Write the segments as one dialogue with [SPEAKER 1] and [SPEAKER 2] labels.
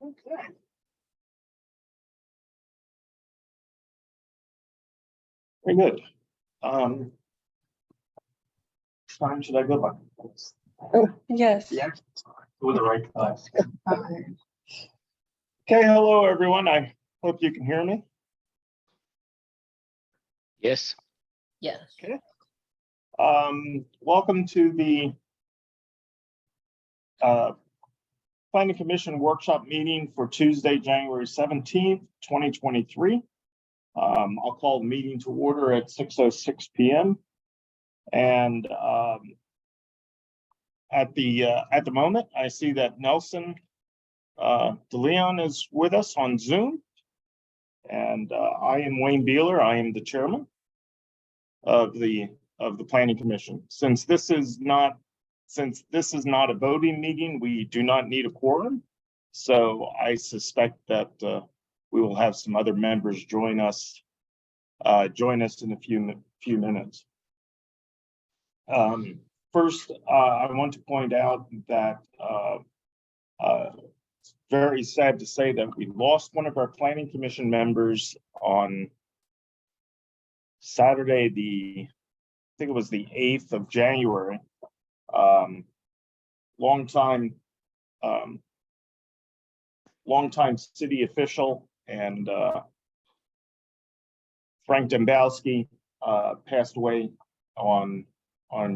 [SPEAKER 1] Okay. Very good. Time should I go by?
[SPEAKER 2] Yes.
[SPEAKER 1] Yeah. With the right class. Okay, hello everyone. I hope you can hear me.
[SPEAKER 3] Yes.
[SPEAKER 2] Yes.
[SPEAKER 1] Okay. Welcome to the Planning Commission workshop meeting for Tuesday, January 17th, 2023. I'll call the meeting to order at 6:06 p.m. And at the moment, I see that Nelson DeLeon is with us on Zoom. And I am Wayne Beeler. I am the chairman of the Planning Commission. Since this is not a voting meeting, we do not need a quorum. So I suspect that we will have some other members join us in a few minutes. First, I want to point out that it's very sad to say that we lost one of our Planning Commission members on Saturday, I think it was the 8th of January. Longtime city official and Frank Dembowski passed away on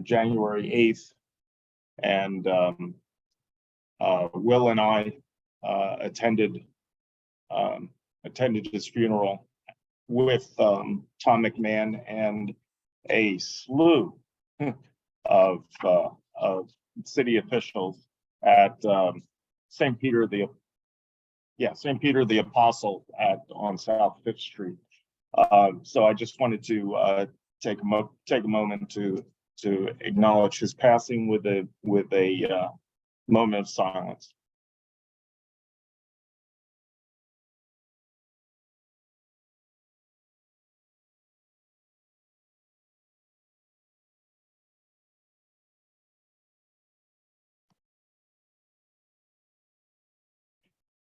[SPEAKER 1] January 8th, and Will and I attended his funeral with Tom McMahon and a slew of city officials at St. Peter the Apostle on South 5th Street. So I just wanted to take a moment to acknowledge his passing with a moment of silence.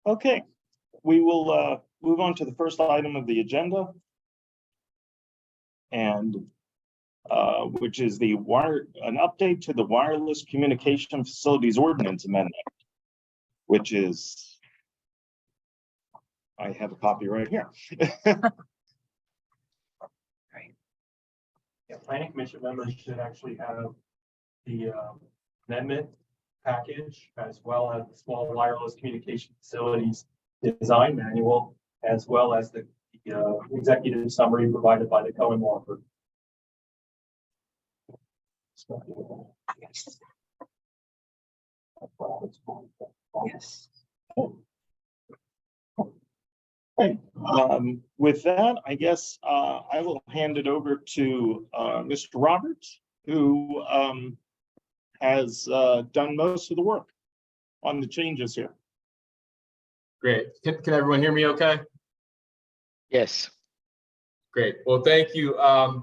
[SPEAKER 1] Okay, we will move on to the first item of the agenda, and which is an update to the Wireless Communication Facilities Ordinance Amendment, which is, I have a copy right here.
[SPEAKER 2] Right.
[SPEAKER 4] Yeah, Planning Commission members should actually have the amendment package, as well as the small wireless communication facilities design manual, as well as the executive summary provided by the Cohen Law Group.
[SPEAKER 2] Yes.
[SPEAKER 1] Okay. With that, I guess I will hand it over to Mr. Roberts, who has done most of the work on the changes here.
[SPEAKER 5] Great. Can everyone hear me okay?
[SPEAKER 3] Yes.
[SPEAKER 5] Great. Well, thank you.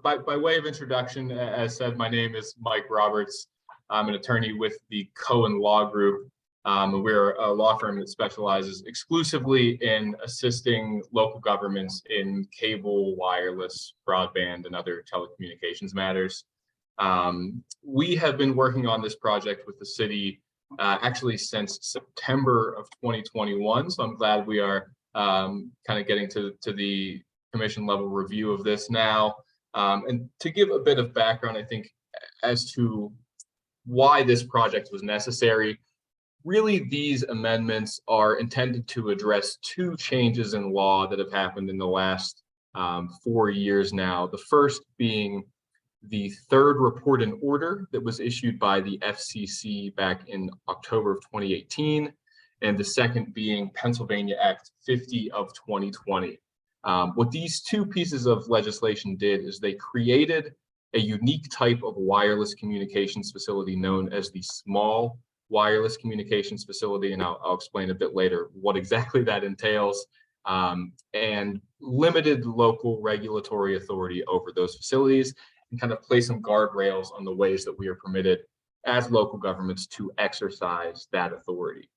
[SPEAKER 5] By way of introduction, as said, my name is Mike Roberts. I'm an attorney with the Cohen Law Group. We're a law firm that specializes exclusively in assisting local governments in cable, wireless, broadband, and other telecommunications matters. We have been working on this project with the city actually since September of 2021. So I'm glad we are kind of getting to the commission level review of this now. And to give a bit of background, I think, as to why this project was necessary, really these amendments are intended to address two changes in law that have happened in the last 4 years now. The first being the third report and order that was issued by the FCC back in October of 2018, and the second being Pennsylvania Act 50 of 2020. What these two pieces of legislation did is they created a unique type of wireless communications facility known as the small wireless communications facility, and I'll explain a bit later what exactly that entails, and limited local regulatory authority over those facilities, and kind of place some guardrails on the ways that we are permitted as local governments to exercise that authority.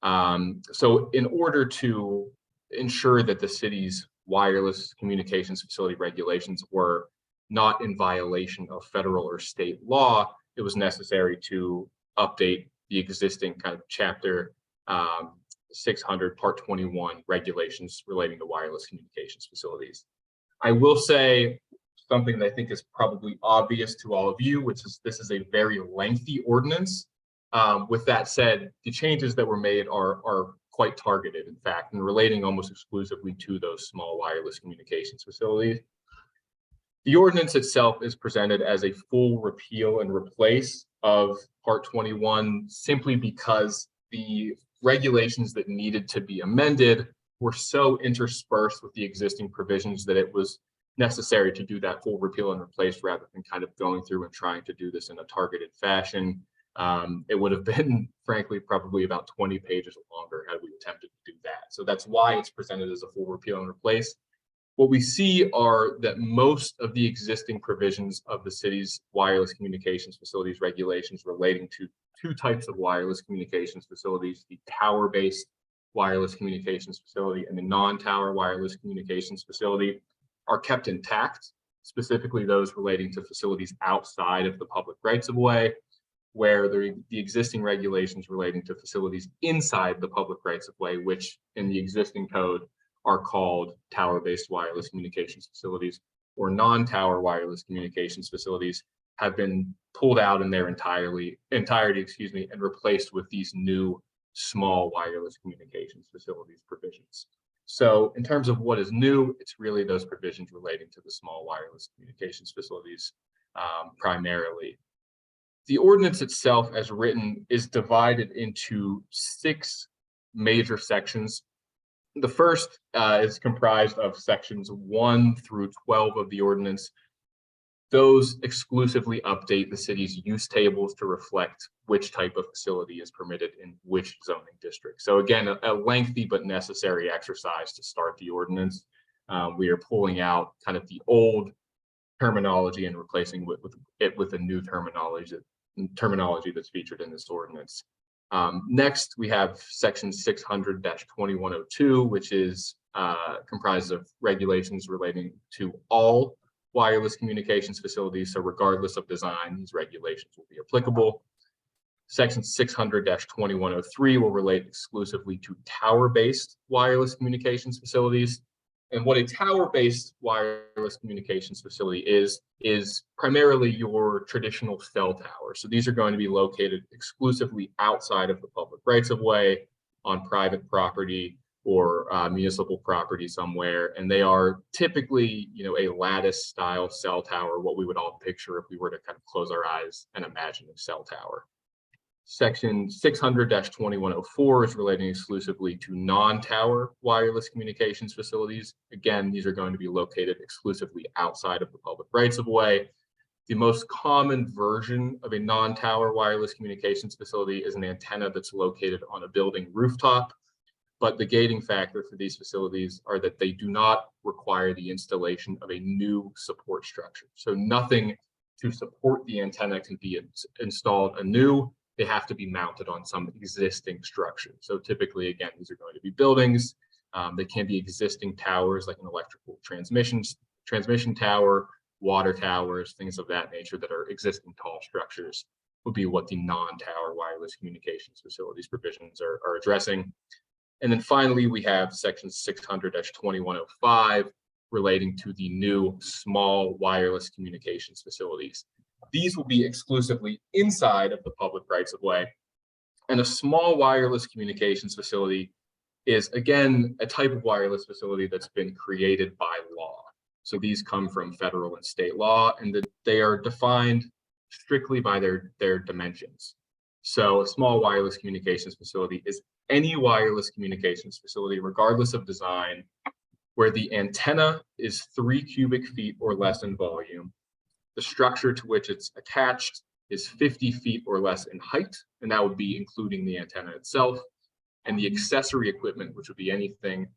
[SPEAKER 5] So in order to ensure that the city's wireless communications facility regulations were not in violation of federal or state law, it was necessary to update the existing kind of chapter 600 part 21 regulations relating to wireless communications facilities. I will say something that I think is probably obvious to all of you, which is this is a very lengthy ordinance. With that said, the changes that were made are quite targeted, in fact, and relating almost exclusively to those small wireless communications facilities. The ordinance itself is presented as a full repeal and replace of Part 21 simply because the regulations that needed to be amended were so interspersed with the existing provisions that it was necessary to do that full repeal and replace rather than kind of going through and trying to do this in a targeted fashion. It would have been, frankly, probably about 20 pages longer had we attempted to do that. So that's why it's presented as a full repeal and replace. What we see are that most of the existing provisions of the city's wireless communications facilities regulations relating to two types of wireless communications facilities, the tower-based wireless communications facility and the non-tower wireless communications facility, are kept intact, specifically those relating to facilities outside of the public rights of way, where the existing regulations relating to facilities inside the public rights of way, which in the existing code are called tower-based wireless communications facilities or non-tower wireless communications facilities, have been pulled out in their entirety, and replaced with these new small wireless communications facilities provisions. So in terms of what is new, it's really those provisions relating to the small wireless communications facilities primarily. The ordinance itself, as written, is divided into 6 major sections. The first is comprised of sections 1 through 12 of the ordinance. Those exclusively update the city's use tables to reflect which type of facility is permitted in which zoning district. So again, a lengthy but necessary exercise to start the ordinance. We are pulling out kind of the old terminology and replacing it with a new terminology that's featured in this ordinance. Next, we have section 600-2102, which is comprised of regulations relating to all wireless communications facilities. So regardless of design, these regulations will be applicable. Section 600-2103 will relate exclusively to tower-based wireless communications facilities. And what a tower-based wireless communications facility is primarily your traditional cell tower. So these are going to be located exclusively outside of the public rights of way on private property or municipal property somewhere. And they are typically, a lattice style cell tower, what we would all picture if we were to kind of close our eyes and imagine a cell tower. Section 600-2104 is relating exclusively to non-tower wireless communications facilities. Again, these are going to be located exclusively outside of the public rights of way. The most common version of a non-tower wireless communications facility is an antenna that's located on a building rooftop. But the gating factor for these facilities are that they do not require the installation of a new support structure. So nothing to support the antenna can be installed anew. They have to be mounted on some existing structure. So typically, again, these are going to be buildings. They can be existing towers like an electrical transmission tower, water towers, things of that nature that are existing tall structures would be what the non-tower wireless communications facilities provisions are addressing. And then finally, we have section 600-2105 relating to the new small wireless communications facilities. These will be exclusively inside of the public rights of way. And a small wireless communications facility is, again, a type of wireless facility that's been created by law. So these come from federal and state law, and that they are defined strictly by their dimensions. So a small wireless communications facility is any wireless communications facility, regardless of design, where the antenna is 3 cubic feet or less in volume. The structure to which it's attached is 50 feet or less in height, and that would be including the antenna itself. And the accessory equipment, which would be anything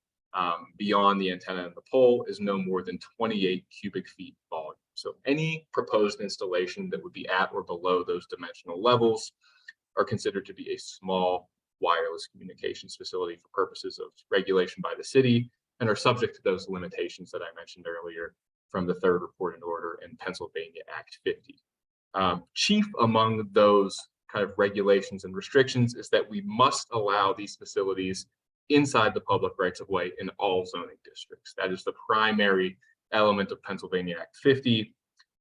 [SPEAKER 5] beyond the antenna and the pole, is no more than 28 cubic feet volume. So any proposed installation that would be at or below those dimensional levels are considered to be a small wireless communications facility for purposes of regulation by the city and are subject to those limitations that I mentioned earlier from the third report and order in Pennsylvania Act 50. Chief among those kind of regulations and restrictions is that we must allow these facilities inside the public rights of way in all zoning districts. That is the primary element of Pennsylvania Act 50.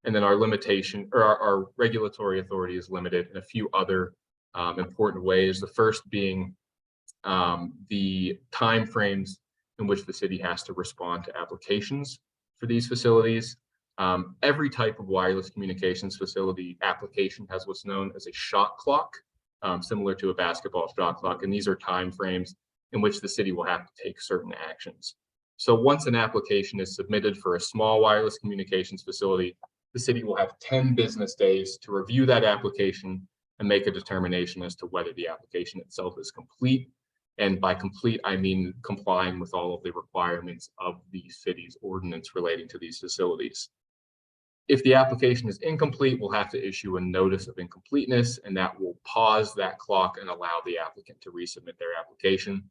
[SPEAKER 5] And then our limitation or our regulatory authority is limited in a few other important ways. The first being the timeframes in which the city has to respond to applications for these facilities. Every type of wireless communications facility application has what's known as a shot clock, similar to a basketball shot clock. And these are timeframes in which the city will have to take certain actions. So once an application is submitted for a small wireless communications facility, the city will have 10 business days to review that application and make a determination as to whether the application itself is complete. And by complete, I mean complying with all of the requirements of the city's ordinance relating to these facilities. If the application is incomplete, we'll have to issue a notice of incompleteness, and that will pause that clock and allow the applicant to resubmit their application.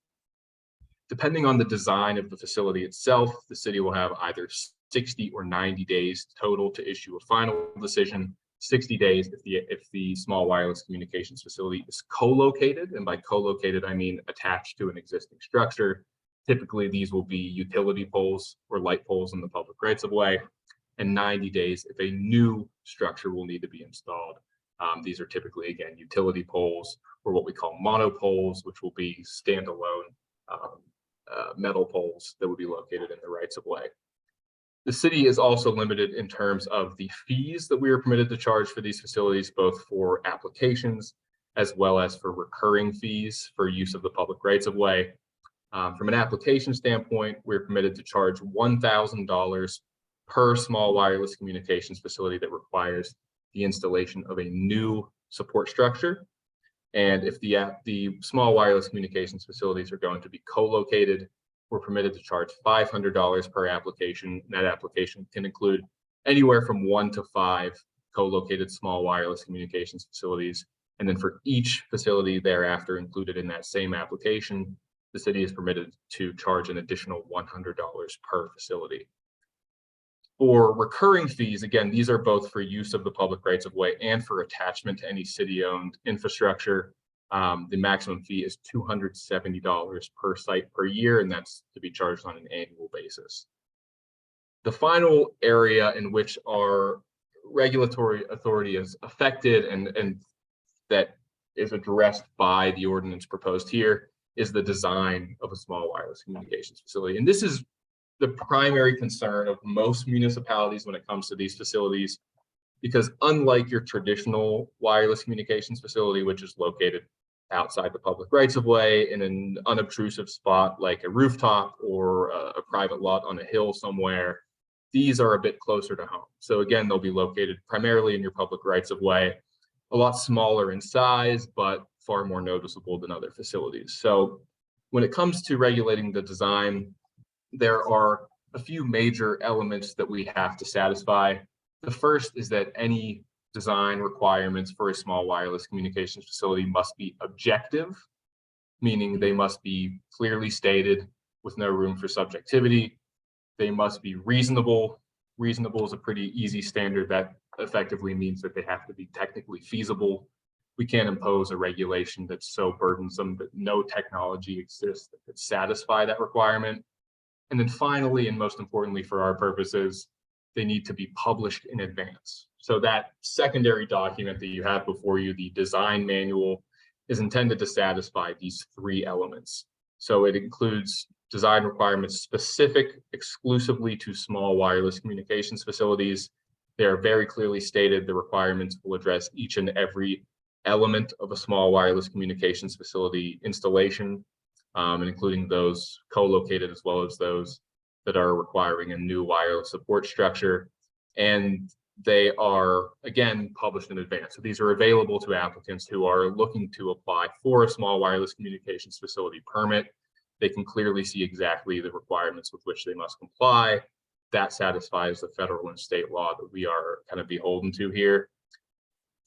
[SPEAKER 5] Depending on the design of the facility itself, the city will have either 60 or 90 days total to issue a final decision. 60 days if the small wireless communications facility is co-located, and by co-located I mean attached to an existing structure. Typically these will be utility poles or light poles in the public rights of way, and 90 days if a new structure will need to be installed. These are typically, again, utility poles or what we call monopoles, which will be standalone metal poles that would be located in the rights of way. The city is also limited in terms of the fees that we are permitted to charge for these facilities, both for applications as well as for recurring fees for use of the public rights of way. From an application standpoint, we're permitted to charge $1,000 per small wireless communications facility that requires the installation of a new support structure. And if the small wireless communications facilities are going to be co-located, we're permitted to charge $500 per application. And that application can include anywhere from 1 to 5 co-located small wireless communications facilities. And then for each facility thereafter included in that same application, the city is permitted to charge an additional $100 per facility. For recurring fees, again, these are both for use of the public rights of way and for attachment to any city-owned infrastructure. The maximum fee is $270 per site per year, and that's to be charged on an annual basis. The final area in which our regulatory authority is affected and that is addressed by the ordinance proposed here is the design of a small wireless communications facility. And this is the primary concern of most municipalities when it comes to these facilities, because unlike your traditional wireless communications facility, which is located outside the public rights of way in an unobtrusive spot like a rooftop or a private lot on a hill somewhere, these are a bit closer to home. So again, they'll be located primarily in your public rights of way, a lot smaller in size, but far more noticeable than other facilities. So when it comes to regulating the design, there are a few major elements that we have to satisfy. The first is that any design requirements for a small wireless communications facility must be objective, meaning they must be clearly stated with no room for subjectivity. They must be reasonable. Reasonable is a pretty easy standard that effectively means that they have to be technically feasible. We can't impose a regulation that's so burdensome that no technology exists that could satisfy that requirement. And then finally, and most importantly for our purposes, they need to be published in advance. So that secondary document that you have before you, the design manual, is intended to satisfy these 3 elements. So it includes design requirements specific exclusively to small wireless communications facilities. They are very clearly stated. The requirements will address each and every element of a small wireless communications facility installation, and including those co-located as well as those that are requiring a new wireless support structure. And they are, again, published in advance. So these are available to applicants who are looking to apply for a small wireless communications facility permit. They can clearly see exactly the requirements with which they must comply. That satisfies the federal and state law that we are kind of beholden to here.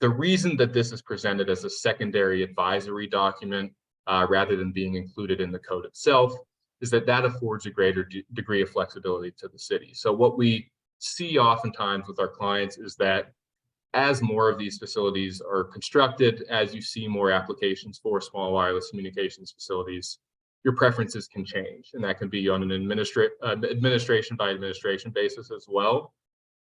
[SPEAKER 5] The reason that this is presented as a secondary advisory document rather than being included in the code itself, is that that affords a greater degree of flexibility to the city. So what we see oftentimes with our clients is that as more of these facilities are constructed, as you see more applications for small wireless communications facilities, your preferences can change, and that can be on an administration by administration basis as well.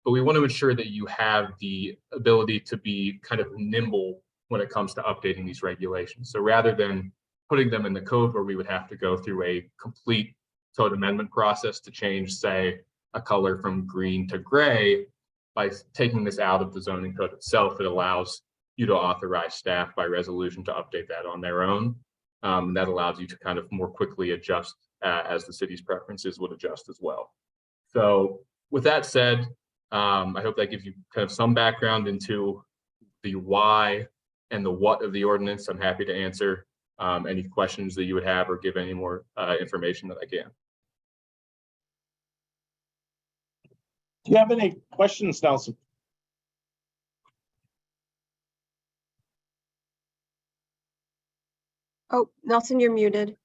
[SPEAKER 5] But we want to ensure that you have the ability to be kind of nimble when it comes to updating these regulations. So rather than putting them in the code where we would have to go through a complete code amendment process to change, say, a color from green to gray, by taking this out of the zoning code itself, it allows you to authorize staff by resolution to update that on their own. That allows you to kind of more quickly adjust as the city's preferences would adjust as well. So with that said, I hope that gives you kind of some background into the why and the what of the ordinance. I'm happy to answer any questions that you would have or give any more information that I can.
[SPEAKER 1] Do you have any questions, Nelson?
[SPEAKER 2] Oh, Nelson, you're muted.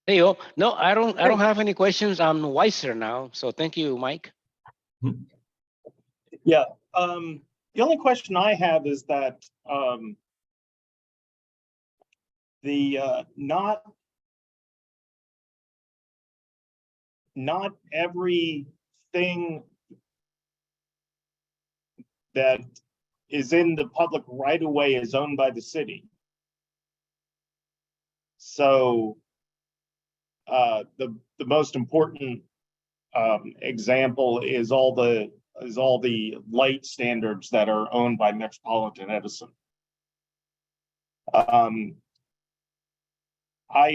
[SPEAKER 3] There you go. No, I don't have any questions. I'm wiser now. So thank you, Mike.
[SPEAKER 1] Yeah, the only question I have is that not everything that is in the public right of way is owned by the city. So the most important example is all the light standards that are owned by Metropolitan Edison. I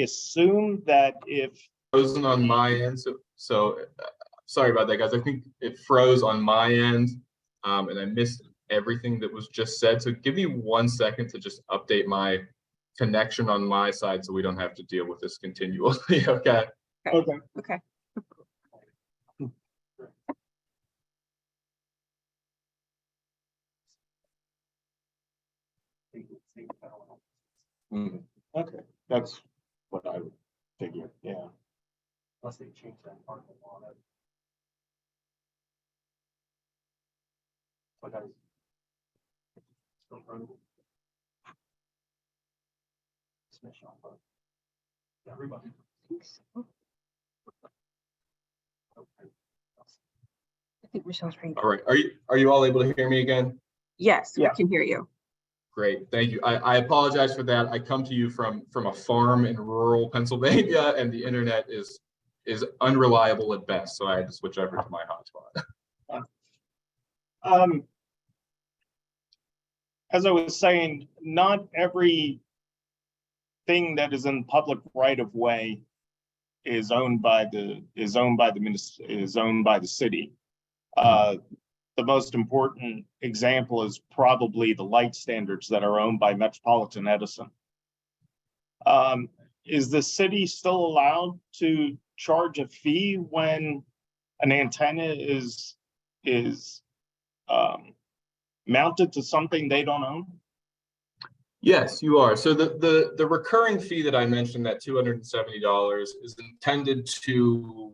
[SPEAKER 1] assume that if
[SPEAKER 5] Frozen on my end, so sorry about that, guys. I think it froze on my end, and I missed everything that was just said. So give me 1 second to just update my connection on my side so we don't have to deal with this continually. Okay.
[SPEAKER 1] okay.
[SPEAKER 2] Okay.
[SPEAKER 1] Okay, that's what I would figure. Yeah.
[SPEAKER 4] Unless they change that part of the law. But I. Still running. Smash off of everybody. Okay.
[SPEAKER 2] I think Michelle's ringing.
[SPEAKER 5] All right. Are you all able to hear me again?
[SPEAKER 2] Yes, we
[SPEAKER 1] Yeah.
[SPEAKER 2] can hear you.
[SPEAKER 5] Great, thank you. I apologize for that. I come to you from a farm in rural Pennsylvania, and the internet is unreliable at best. So I had to switch over to my hotspot.
[SPEAKER 1] As I was saying, not every thing that is in public right of way is owned by the city. The most important example is probably the light standards that are owned by Metropolitan Edison. Is the city still allowed to charge a fee when an antenna is mounted to something they don't own?
[SPEAKER 5] Yes, you are. So the recurring fee that I mentioned, that $270, is intended to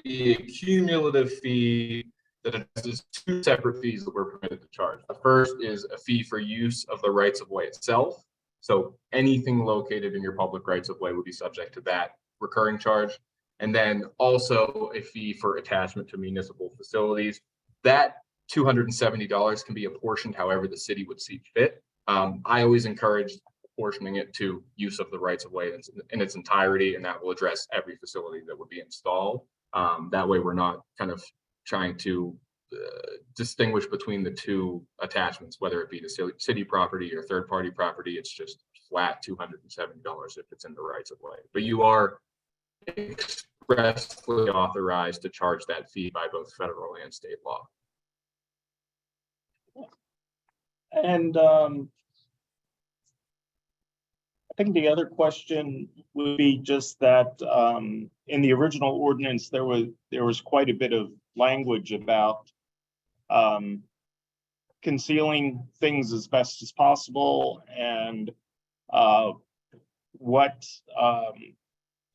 [SPEAKER 5] be a cumulative fee that addresses two separate fees that we're permitted to charge. The first is a fee for use of the rights of way itself. So anything located in your public rights of way would be subject to that recurring charge. And then also a fee for attachment to municipal facilities. That $270 can be apportioned however the city would see fit. I always encourage apportioning it to use of the rights of way in its entirety, and that will address every facility that would be installed. That way we're not kind of trying to distinguish between the two attachments, whether it be the city property or third-party property. It's just flat $270 if it's in the rights of way. But you are expressly authorized to charge that fee by both federal and state law.
[SPEAKER 1] And I think the other question would be just that in the original ordinance, there was quite a bit of language about concealing things as best as possible, and what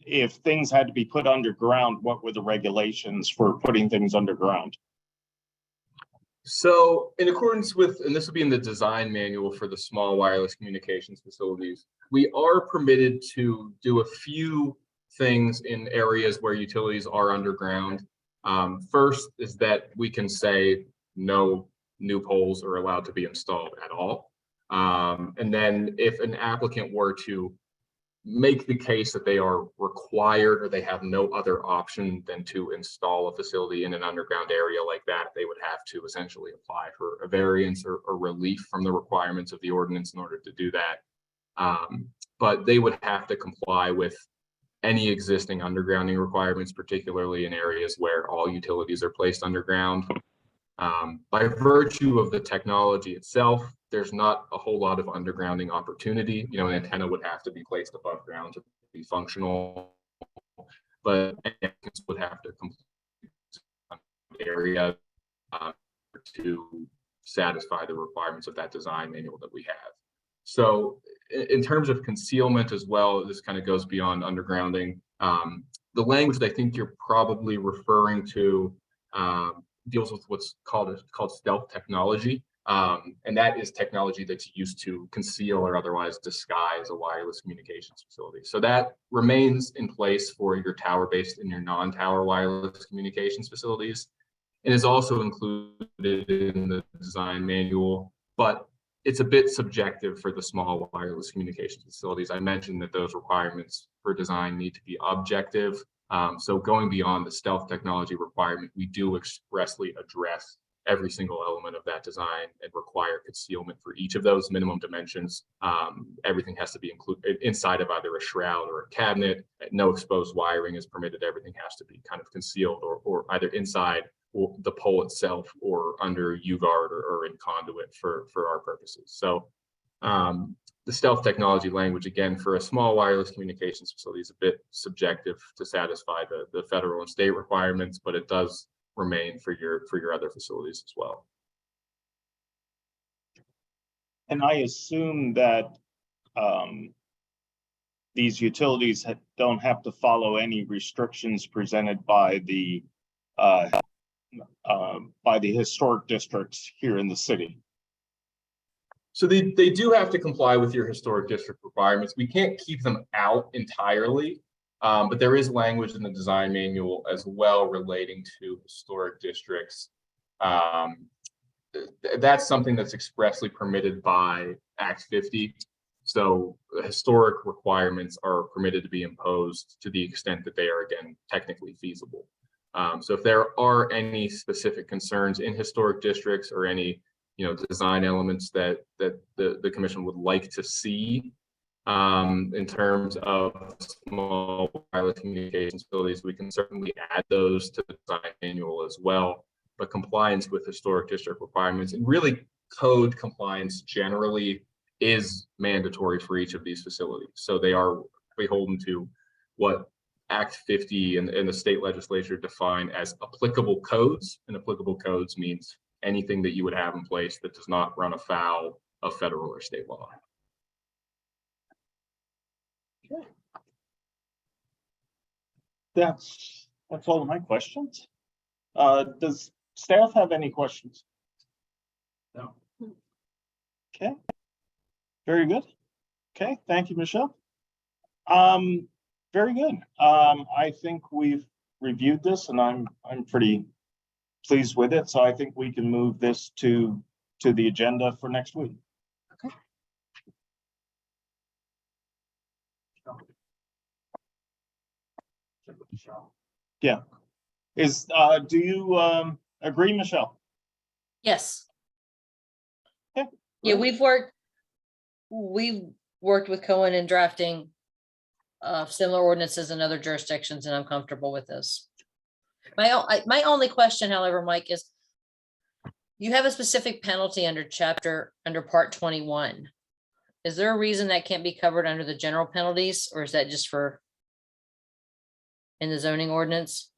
[SPEAKER 1] if things had to be put underground, what were the regulations for putting things underground?
[SPEAKER 5] So in accordance with, and this will be in the design manual for the small wireless communications facilities, we are permitted to do a few things in areas where utilities are underground. First is that we can say no new poles are allowed to be installed at all. And then if an applicant were to make the case that they are required or they have no other option than to install a facility in an underground area like that, they would have to essentially apply for a variance or relief from the requirements of the ordinance in order to do that. But they would have to comply with any existing undergrounding requirements, particularly in areas where all utilities are placed underground. By virtue of the technology itself, there's not a whole lot of undergrounding opportunity. You know, an antenna would have to be placed above ground to be functional, but applicants would have to complete area to satisfy the requirements of that design manual that we have. So in terms of concealment as well, this kind of goes beyond undergrounding. The language that I think you're probably referring to deals with what's called stealth technology. And that is technology that's used to conceal or otherwise disguise a wireless communications facility. So that remains in place for your tower-based and your non-tower wireless communications facilities, and is also included in the design manual, but it's a bit subjective for the small wireless communications facilities. I mentioned that those requirements for design need to be objective. So going beyond the stealth technology requirement, we do expressly address every single element of that design and require concealment for each of those minimum dimensions. Everything has to be included inside of either a shroud or a cabinet. No exposed wiring is permitted. Everything has to be kind of concealed or either inside the pole itself or under UGuard or in conduit for our purposes. So the stealth technology language, again, for a small wireless communications facility is a bit subjective to satisfy the federal and state requirements, but it does remain for your other facilities as well.
[SPEAKER 1] And I assume that these utilities don't have to follow any restrictions presented by the historic districts here in the city.
[SPEAKER 5] So they do have to comply with your historic district requirements. We can't keep them out entirely, but there is language in the design manual as well relating to historic districts. That's something that's expressly permitted by Act 50. So the historic requirements are permitted to be imposed to the extent that they are, again, technically feasible. So if there are any specific concerns in historic districts or any design elements that the commission would like to see in terms of small wireless communications facilities, we can certainly add those to the design manual as well. But compliance with historic district requirements and really code compliance generally is mandatory for each of these facilities. So they are beholden to what Act 50 and the state legislature define as applicable codes, and applicable codes means anything that you would have in place that does not run afoul of federal or state law.
[SPEAKER 1] Okay. That's all of my questions. Does staff have any questions?
[SPEAKER 4] No.
[SPEAKER 1] Okay. Very good. Okay, thank you, Michelle. Very good. I think we've reviewed this and I'm pretty pleased with it. So I think we can move this to the agenda for next week. Yeah. Do you agree, Michelle?
[SPEAKER 6] Yes.
[SPEAKER 1] Okay.
[SPEAKER 6] Yeah, we've worked with Cohen in drafting similar ordinances in other jurisdictions, and I'm comfortable with this. My only question, however, Mike, is you have a specific penalty under part 21. Is there a reason that can't be covered under the general penalties, or is that just for in the zoning ordinance?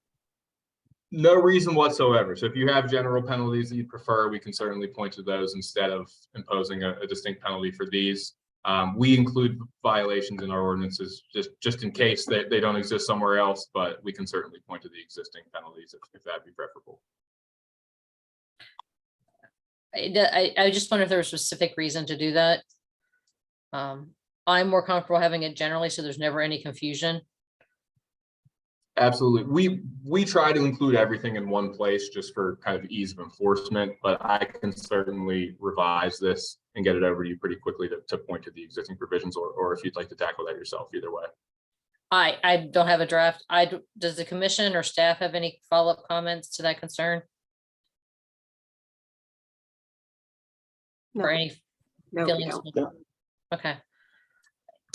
[SPEAKER 5] No reason whatsoever. So if you have general penalties that you prefer, we can certainly point to those instead of imposing a distinct penalty for these. We include violations in our ordinances just in case they don't exist somewhere else, but we can certainly point to the existing penalties if that'd be preferable.
[SPEAKER 6] I just wonder if there was a specific reason to do that. I'm more comfortable having it generally, so there's never any confusion.
[SPEAKER 5] Absolutely. We try to include everything in one place just for kind of ease of enforcement, but I can certainly revise this and get it over to you pretty quickly to point to the existing provisions, or if you'd like to tackle that yourself, either way.
[SPEAKER 6] I don't have a draft. Does the commission or staff have any follow-up comments to that concern?
[SPEAKER 2] No,
[SPEAKER 6] Or any
[SPEAKER 2] no, we
[SPEAKER 6] feelings?
[SPEAKER 2] don't.
[SPEAKER 6] Okay.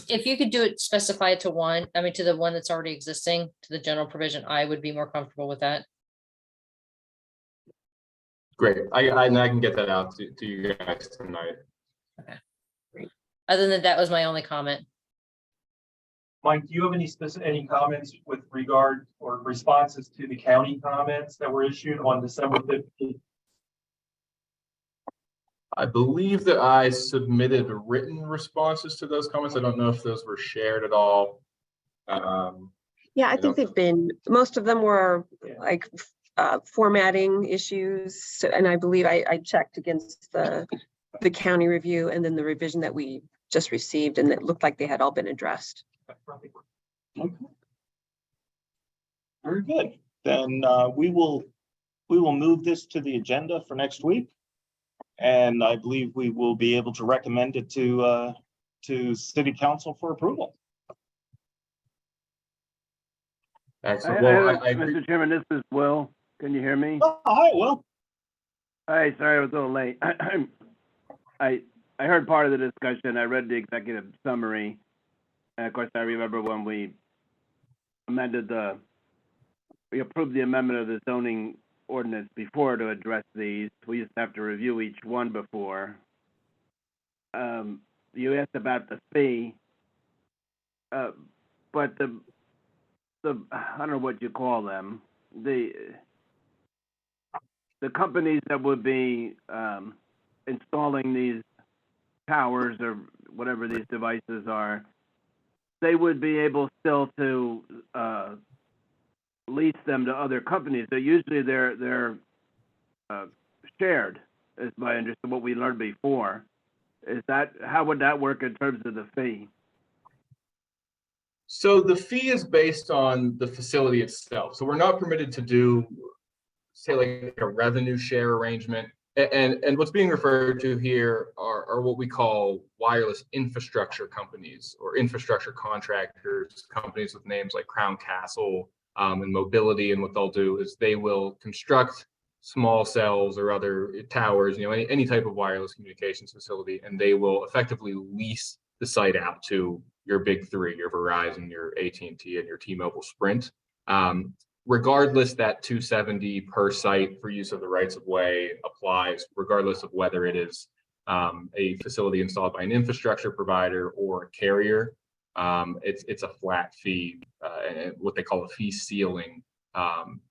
[SPEAKER 6] If you could do it, specify it to one, I mean, to the one that's already existing, to the general provision, I would be more comfortable with that.
[SPEAKER 5] Great. I can get that out to you guys tonight.
[SPEAKER 6] Other than that was my only comment.
[SPEAKER 4] Mike, do you have any comments with regard or responses to the county comments that were issued on December 15th?
[SPEAKER 5] I believe that I submitted written responses to those comments. I don't know if those were shared at all.
[SPEAKER 2] Yeah, I
[SPEAKER 5] don't-
[SPEAKER 2] think they've been, most of them were like formatting issues. And I believe I checked against the county review and then the revision that we just received, and it looked like they had all been addressed.
[SPEAKER 1] Okay. Very good. Then we will move this to the agenda for next week. And I believe we will be able to recommend it to city council for approval.
[SPEAKER 5] Excellent. Well, I agree.
[SPEAKER 7] Mr. Chairman, this is Will. Can you hear me?
[SPEAKER 1] Oh, hi, Will.
[SPEAKER 7] Hi, sorry I was a little late. I heard part of the discussion. I read the executive summary. And of course, I remember when we approved the amendment of the zoning ordinance before to address these. We used to have to review each one before. You asked about the fee, but the I don't know what you call them, the companies that would be installing these towers or whatever these devices are, they would be able still to lease them to other companies. So usually they're shared, is my understanding, what we learned before. Is that, how would that work in terms of the fee?
[SPEAKER 5] So the fee is based on the facility itself. So we're not permitted to do, say, like a revenue share arrangement. And what's being referred to here are what we call wireless infrastructure companies or infrastructure contractors, companies with names like Crown Castle and Mobility. And what they'll do is they will construct small cells or other towers, any type of wireless communications facility, and they will effectively lease the site out to your big three, your Verizon, your AT&T, and your T-Mobile Sprint. Regardless, that $270 per site for use of the rights of way applies, regardless of whether it is a facility installed by an infrastructure provider or a carrier. It's a flat fee, and what they call a fee ceiling,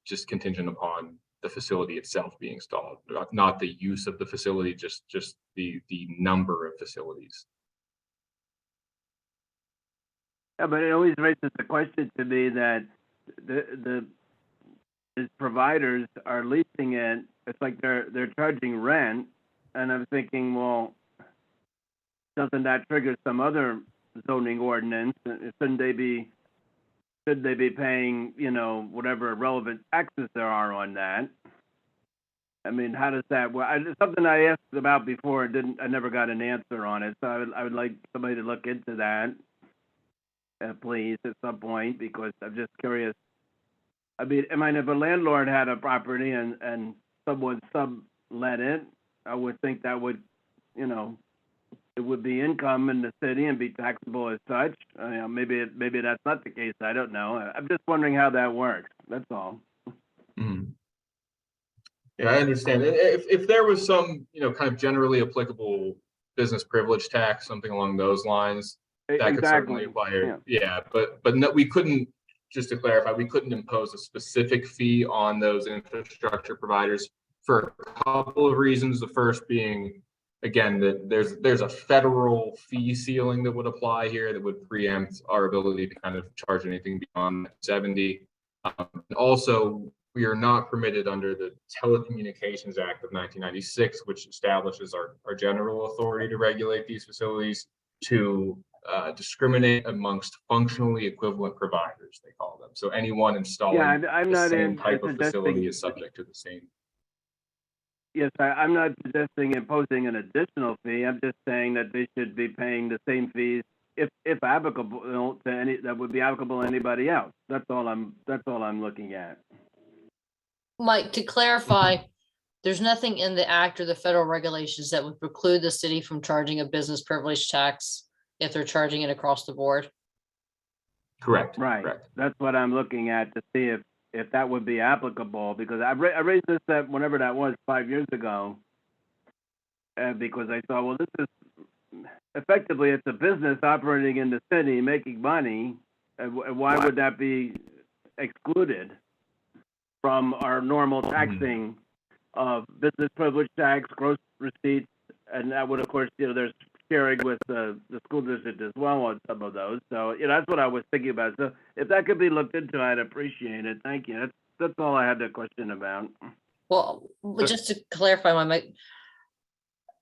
[SPEAKER 5] just contingent upon the facility itself being installed, not the use of the facility, just the number of facilities.
[SPEAKER 7] Yeah, but it always raises the question to me that the providers are leasing it. It's like they're charging rent, and I'm thinking, well, doesn't that trigger some other zoning ordinance? Should they be paying, whatever relevant taxes there are on that? I mean, how does that work? It's something I asked about before. I never got an answer on it. So I would like somebody to look into that, please, at some point, because I'm just curious. I mean, if a landlord had a property and someone sublet it, I would think that would, it would be income in the city and be taxable as such. Maybe that's not the case. I don't know. I'm just wondering how that works. That's all.
[SPEAKER 5] Mm-hmm. Yeah, I understand. If there was some, kind of generally applicable business privilege tax, something along those lines, that could certainly apply here. Yeah, but no, we couldn't just to clarify, we couldn't impose a specific fee on those infrastructure providers for a couple of reasons. The first being, again, that there's a federal fee ceiling that would apply here that would preempt our ability to kind of charge anything beyond 70. Also, we are not permitted under the Telecommunications Act of 1996, which establishes our general authority to regulate these facilities, to discriminate amongst functionally equivalent providers, they call them. So anyone installing
[SPEAKER 7] Yeah, I'm
[SPEAKER 5] the
[SPEAKER 7] not
[SPEAKER 5] same
[SPEAKER 7] in
[SPEAKER 5] type of facility
[SPEAKER 7] suggesting,
[SPEAKER 5] is subject to the same.
[SPEAKER 7] yes, I'm not suggesting imposing an additional fee. I'm just saying that they should be paying the same fees if applicable to any, that would be applicable to anybody else. That's all I'm looking at.
[SPEAKER 6] Mike, to clarify, there's nothing in the act or the federal regulations that would preclude the city from charging a business privilege tax if they're charging it across the board.
[SPEAKER 5] Correct.
[SPEAKER 7] Right.
[SPEAKER 5] Correct.
[SPEAKER 7] That's what I'm looking at to see if that would be applicable, because I raised this at whenever that was 5 years ago. Because I thought, well, this is effectively, it's a business operating in the city, making money. Why would that be excluded from our normal taxing of business privilege tax, gross receipts? And that would, of course, there's sharing with the school district as well on some of those. So, that's what I was thinking about. So if that could be looked into, I'd appreciate it. Thank you. That's all I had a question about.
[SPEAKER 6] Well, just to clarify, Mike,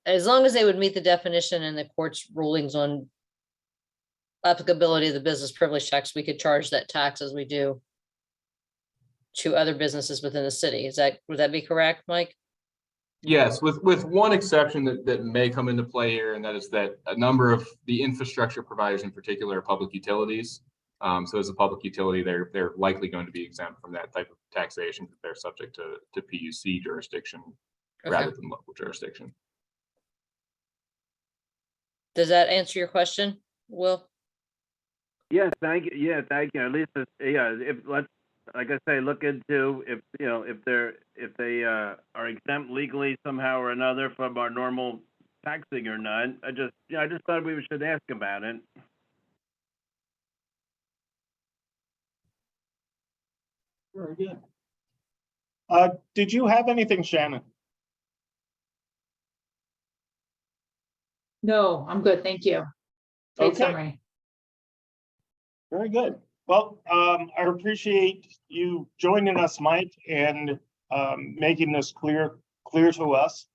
[SPEAKER 6] as long as they would meet the definition in the court's rulings on applicability of the business privilege tax, we could charge that tax as we do to other businesses within the city. Would that be correct, Mike?
[SPEAKER 5] Yes, with one exception that may come into play here, and that is that a number of the infrastructure providers in particular are public utilities. So as a public utility, they're likely going to be exempt from that type of taxation because they're subject to PUC jurisdiction rather than local jurisdiction.
[SPEAKER 6] Does that answer your question, Will?
[SPEAKER 7] Yes, thank you. Yeah, thank you. At least, if let's, like I say, look into if they are exempt legally somehow or another from our normal taxing or not. I just thought we should ask about it.
[SPEAKER 1] Very good. Did you have anything, Shannon?
[SPEAKER 8] No, I'm good, thank you. Great
[SPEAKER 1] Okay.
[SPEAKER 8] summary.
[SPEAKER 1] Very good. Well, I appreciate you joining us, Mike, and making this clear to us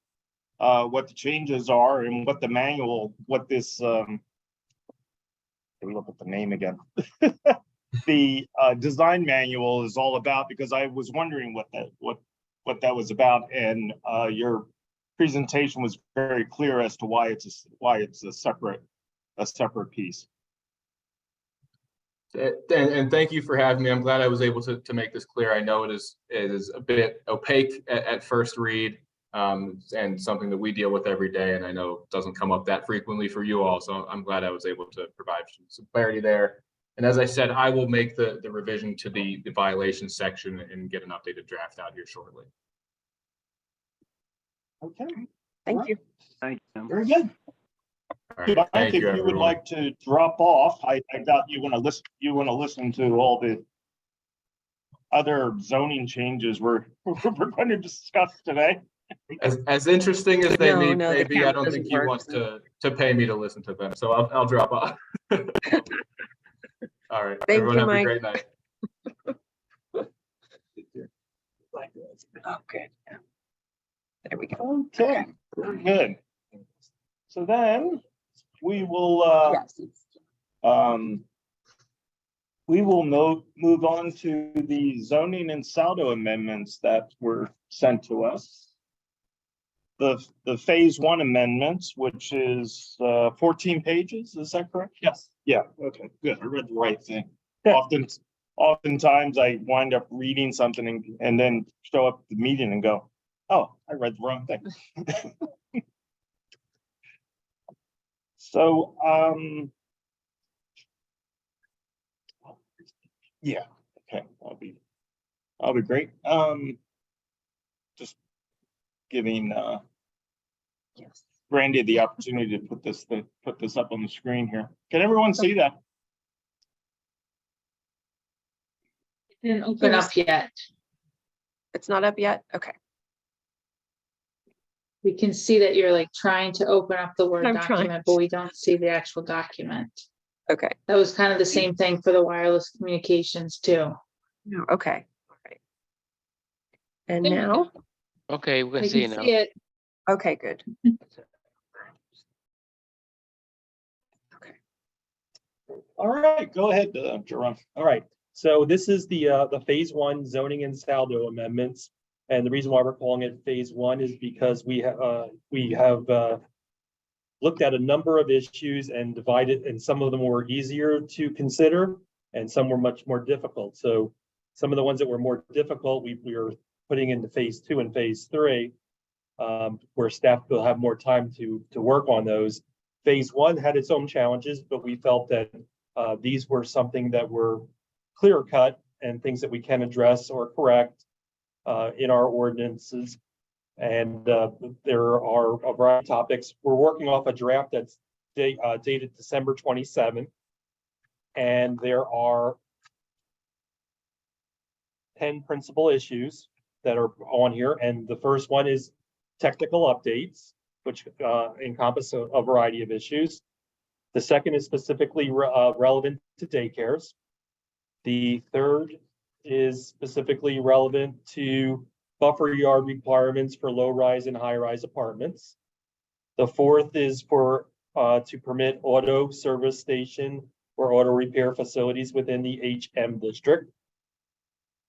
[SPEAKER 1] what the changes are and what the manual, what this, let me look at the name again. The design manual is all about, because I was wondering what that was about, and your presentation was very clear as to why it's a separate piece.
[SPEAKER 5] And thank you for having me. I'm glad I was able to make this clear. I know it is a bit opaque at first read, and something that we deal with every day, and I know it doesn't come up that frequently for you all. So I'm glad I was able to provide some clarity there. And as I said, I will make the revision to the violation section and get an updated draft out here shortly.
[SPEAKER 1] Okay,
[SPEAKER 2] Thank you.
[SPEAKER 7] Thank you.
[SPEAKER 1] very good.
[SPEAKER 5] All right,
[SPEAKER 1] Mike,
[SPEAKER 5] thank
[SPEAKER 1] if
[SPEAKER 5] you,
[SPEAKER 1] you would
[SPEAKER 5] everyone.
[SPEAKER 1] like to drop off, I doubt you want to listen to all the other zoning changes we're going to discuss today.
[SPEAKER 5] As interesting as they
[SPEAKER 2] No,
[SPEAKER 5] may
[SPEAKER 2] the
[SPEAKER 5] be, I
[SPEAKER 2] count
[SPEAKER 5] don't
[SPEAKER 2] doesn't
[SPEAKER 5] think he
[SPEAKER 2] work.
[SPEAKER 5] wants to pay me to listen to them, so I'll drop off. All right,
[SPEAKER 2] Thank
[SPEAKER 5] everyone
[SPEAKER 2] you,
[SPEAKER 5] have a
[SPEAKER 2] Mike.
[SPEAKER 5] great night.
[SPEAKER 2] Okay. There we go.
[SPEAKER 1] Okay, very good. So then we will
[SPEAKER 2] Yes.
[SPEAKER 1] move on to the zoning and Saldo amendments that were sent to us. The phase one amendments, which is 14 pages, is that correct? Yes. Yeah, okay, good. I read the right thing. Oftentimes I wind up reading something and then show up at the meeting and go, oh, I read the wrong thing. So, yeah, okay, I'll be great. Just giving
[SPEAKER 2] Yes.
[SPEAKER 1] Brandy the opportunity to put this up on the screen here. Can everyone see that?
[SPEAKER 8] Didn't open up yet.
[SPEAKER 2] It's not up yet? Okay.
[SPEAKER 8] We can see that you're like trying to open up the Word
[SPEAKER 2] I'm trying.
[SPEAKER 8] document, but we don't see the actual document.
[SPEAKER 2] Okay.
[SPEAKER 8] That was kind of the same thing for the wireless communications too.
[SPEAKER 2] No, okay. All right. And
[SPEAKER 8] There you
[SPEAKER 2] now?
[SPEAKER 3] Okay, we
[SPEAKER 8] We
[SPEAKER 3] can see
[SPEAKER 8] can
[SPEAKER 3] now.
[SPEAKER 8] see it.
[SPEAKER 2] Okay, good.
[SPEAKER 4] All right, go ahead, Jerome. All right, so this is the phase one zoning and saldo amendments. And the reason why we're calling it phase one is because we have looked at a number of issues and divided, and some of them were easier to consider and some were much more difficult. So some of the ones that were more difficult, we are putting into phase two and phase three, where staff will have more time to work on those. Phase one had its own challenges, but we felt that these were something that were clear cut and things that we can address or correct in our ordinances. And there are a variety of topics. We're working off a draft that's dated December 27th. And there are 10 principal issues that are on here. And the first one is technical updates, which encompass a variety of issues. The second is specifically relevant to daycares. The third is specifically relevant to buffer yard requirements for low-rise and high-rise apartments. The fourth is for to permit auto service station or auto repair facilities within the HM district.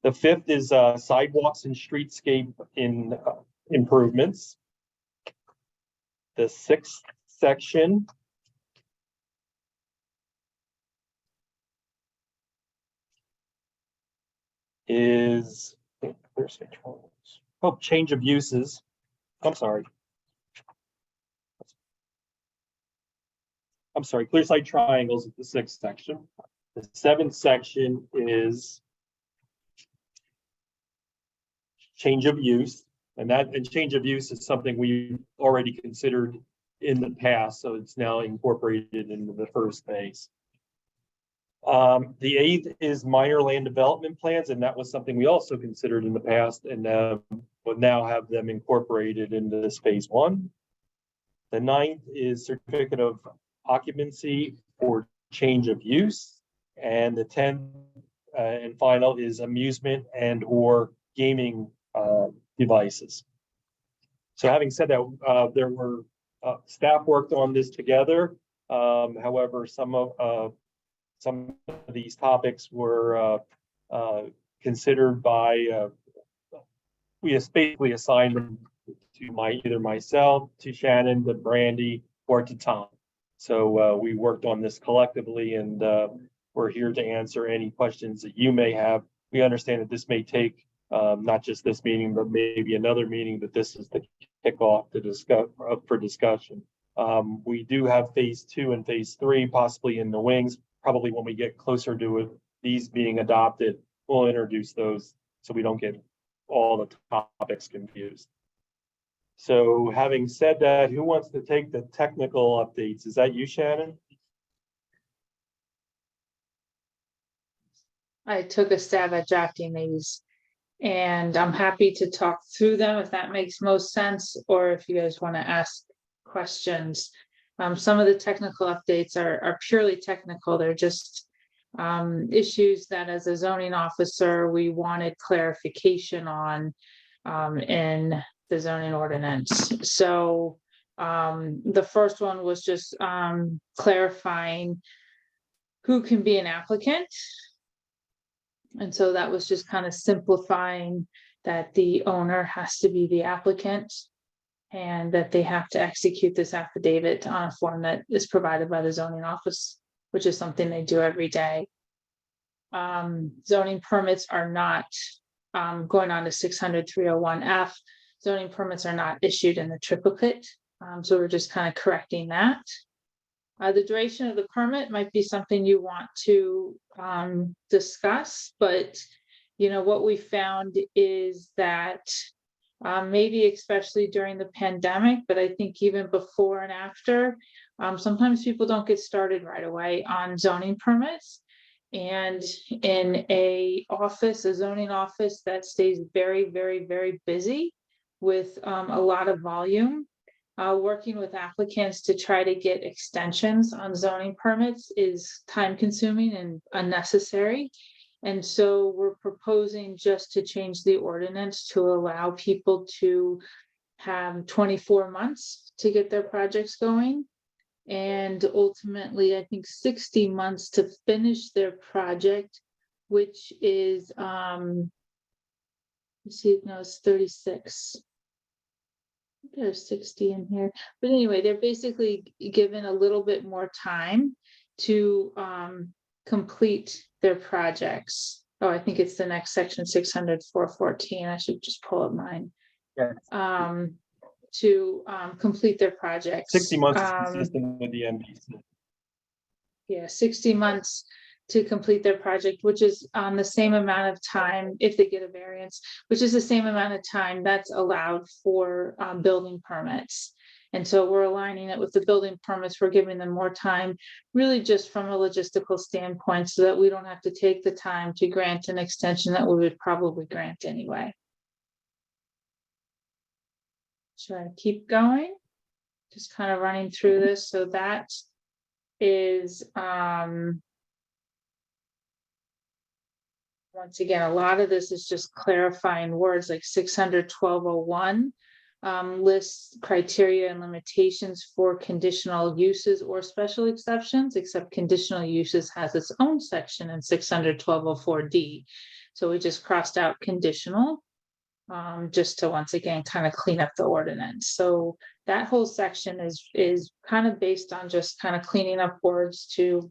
[SPEAKER 4] The fifth is sidewalks and streetscape improvements. The sixth section is change of uses. I'm sorry, clear site triangles is the sixth section. The seventh section is change of use, and change of use is something we already considered in the past, so it's now incorporated into the first phase. The eighth is minor land development plans, and that was something we also considered in the past, and will now have them incorporated into this phase one. The ninth is certificate of occupancy for change of use, and the 10th and final is amusement and or gaming devices. So having said that, there were staff worked on this together. However, some of these topics were considered by, we basically assigned them to either myself, to Shannon, to Brandy, or to Tom. So we worked on this collectively, and we're here to answer any questions that you may have. We understand that this may take not just this meeting, but maybe another meeting, but this is the kickoff to discuss for discussion. We do have phase two and phase three possibly in the wings. Probably when we get closer to it, these being adopted, we'll introduce those so we don't get all the topics confused. So having said that, who wants to take the technical updates? Is that you, Shannon?
[SPEAKER 8] I took a stab at drafting these, and I'm happy to talk through them if that makes most sense, or if you guys want to ask questions. Some of the technical updates are purely technical. They're just issues that as a zoning officer, we wanted clarification on in the zoning ordinance. So the first one was just clarifying who can be an applicant. And so that was just kind of simplifying that the owner has to be the applicant and that they have to execute this affidavit on a form that is provided by the zoning office, which is something they do every day. Zoning permits are not going on to 600-301F. Zoning permits are not issued in the triplicate. So we're just kind of correcting that. The duration of the permit might be something you want to discuss, but you know what we found is that maybe especially during the pandemic, but I think even before and after, sometimes people don't get started right away on zoning permits. And in a zoning office that stays very, very, very busy with a lot of volume, working with applicants to try to get extensions on zoning permits is time consuming and unnecessary. And so we're proposing just to change the ordinance to allow people to have 24 months to get their projects going. And ultimately, I think 60 months to finish their project, which is, let's see, no, it's 36. There's 60 in here, but anyway, they're basically given a little bit more time to complete their projects. Oh, I think it's the next section, 600-414. I should just pull up mine.
[SPEAKER 4] Yes.
[SPEAKER 8] To complete their projects.
[SPEAKER 4] 60 months is consistent with the MPC.
[SPEAKER 8] Yeah, 60 months to complete their project, which is the same amount of time if they get a variance, which is the same amount of time that's allowed for building permits. And so we're aligning it with the building permits. We're giving them more time, really just from a logistical standpoint, so that we don't have to take the time to grant an extension that we would probably grant anyway. Should I keep going? Just kind of running through this. So that is, once again, a lot of this is just clarifying words like 600-1201 lists criteria and limitations for conditional uses or special exceptions, except conditional uses has its own section in 600-1204D. So we just crossed out conditional. Just to once again kind of clean up the ordinance. So that whole section is kind of based on just kind of cleaning up words to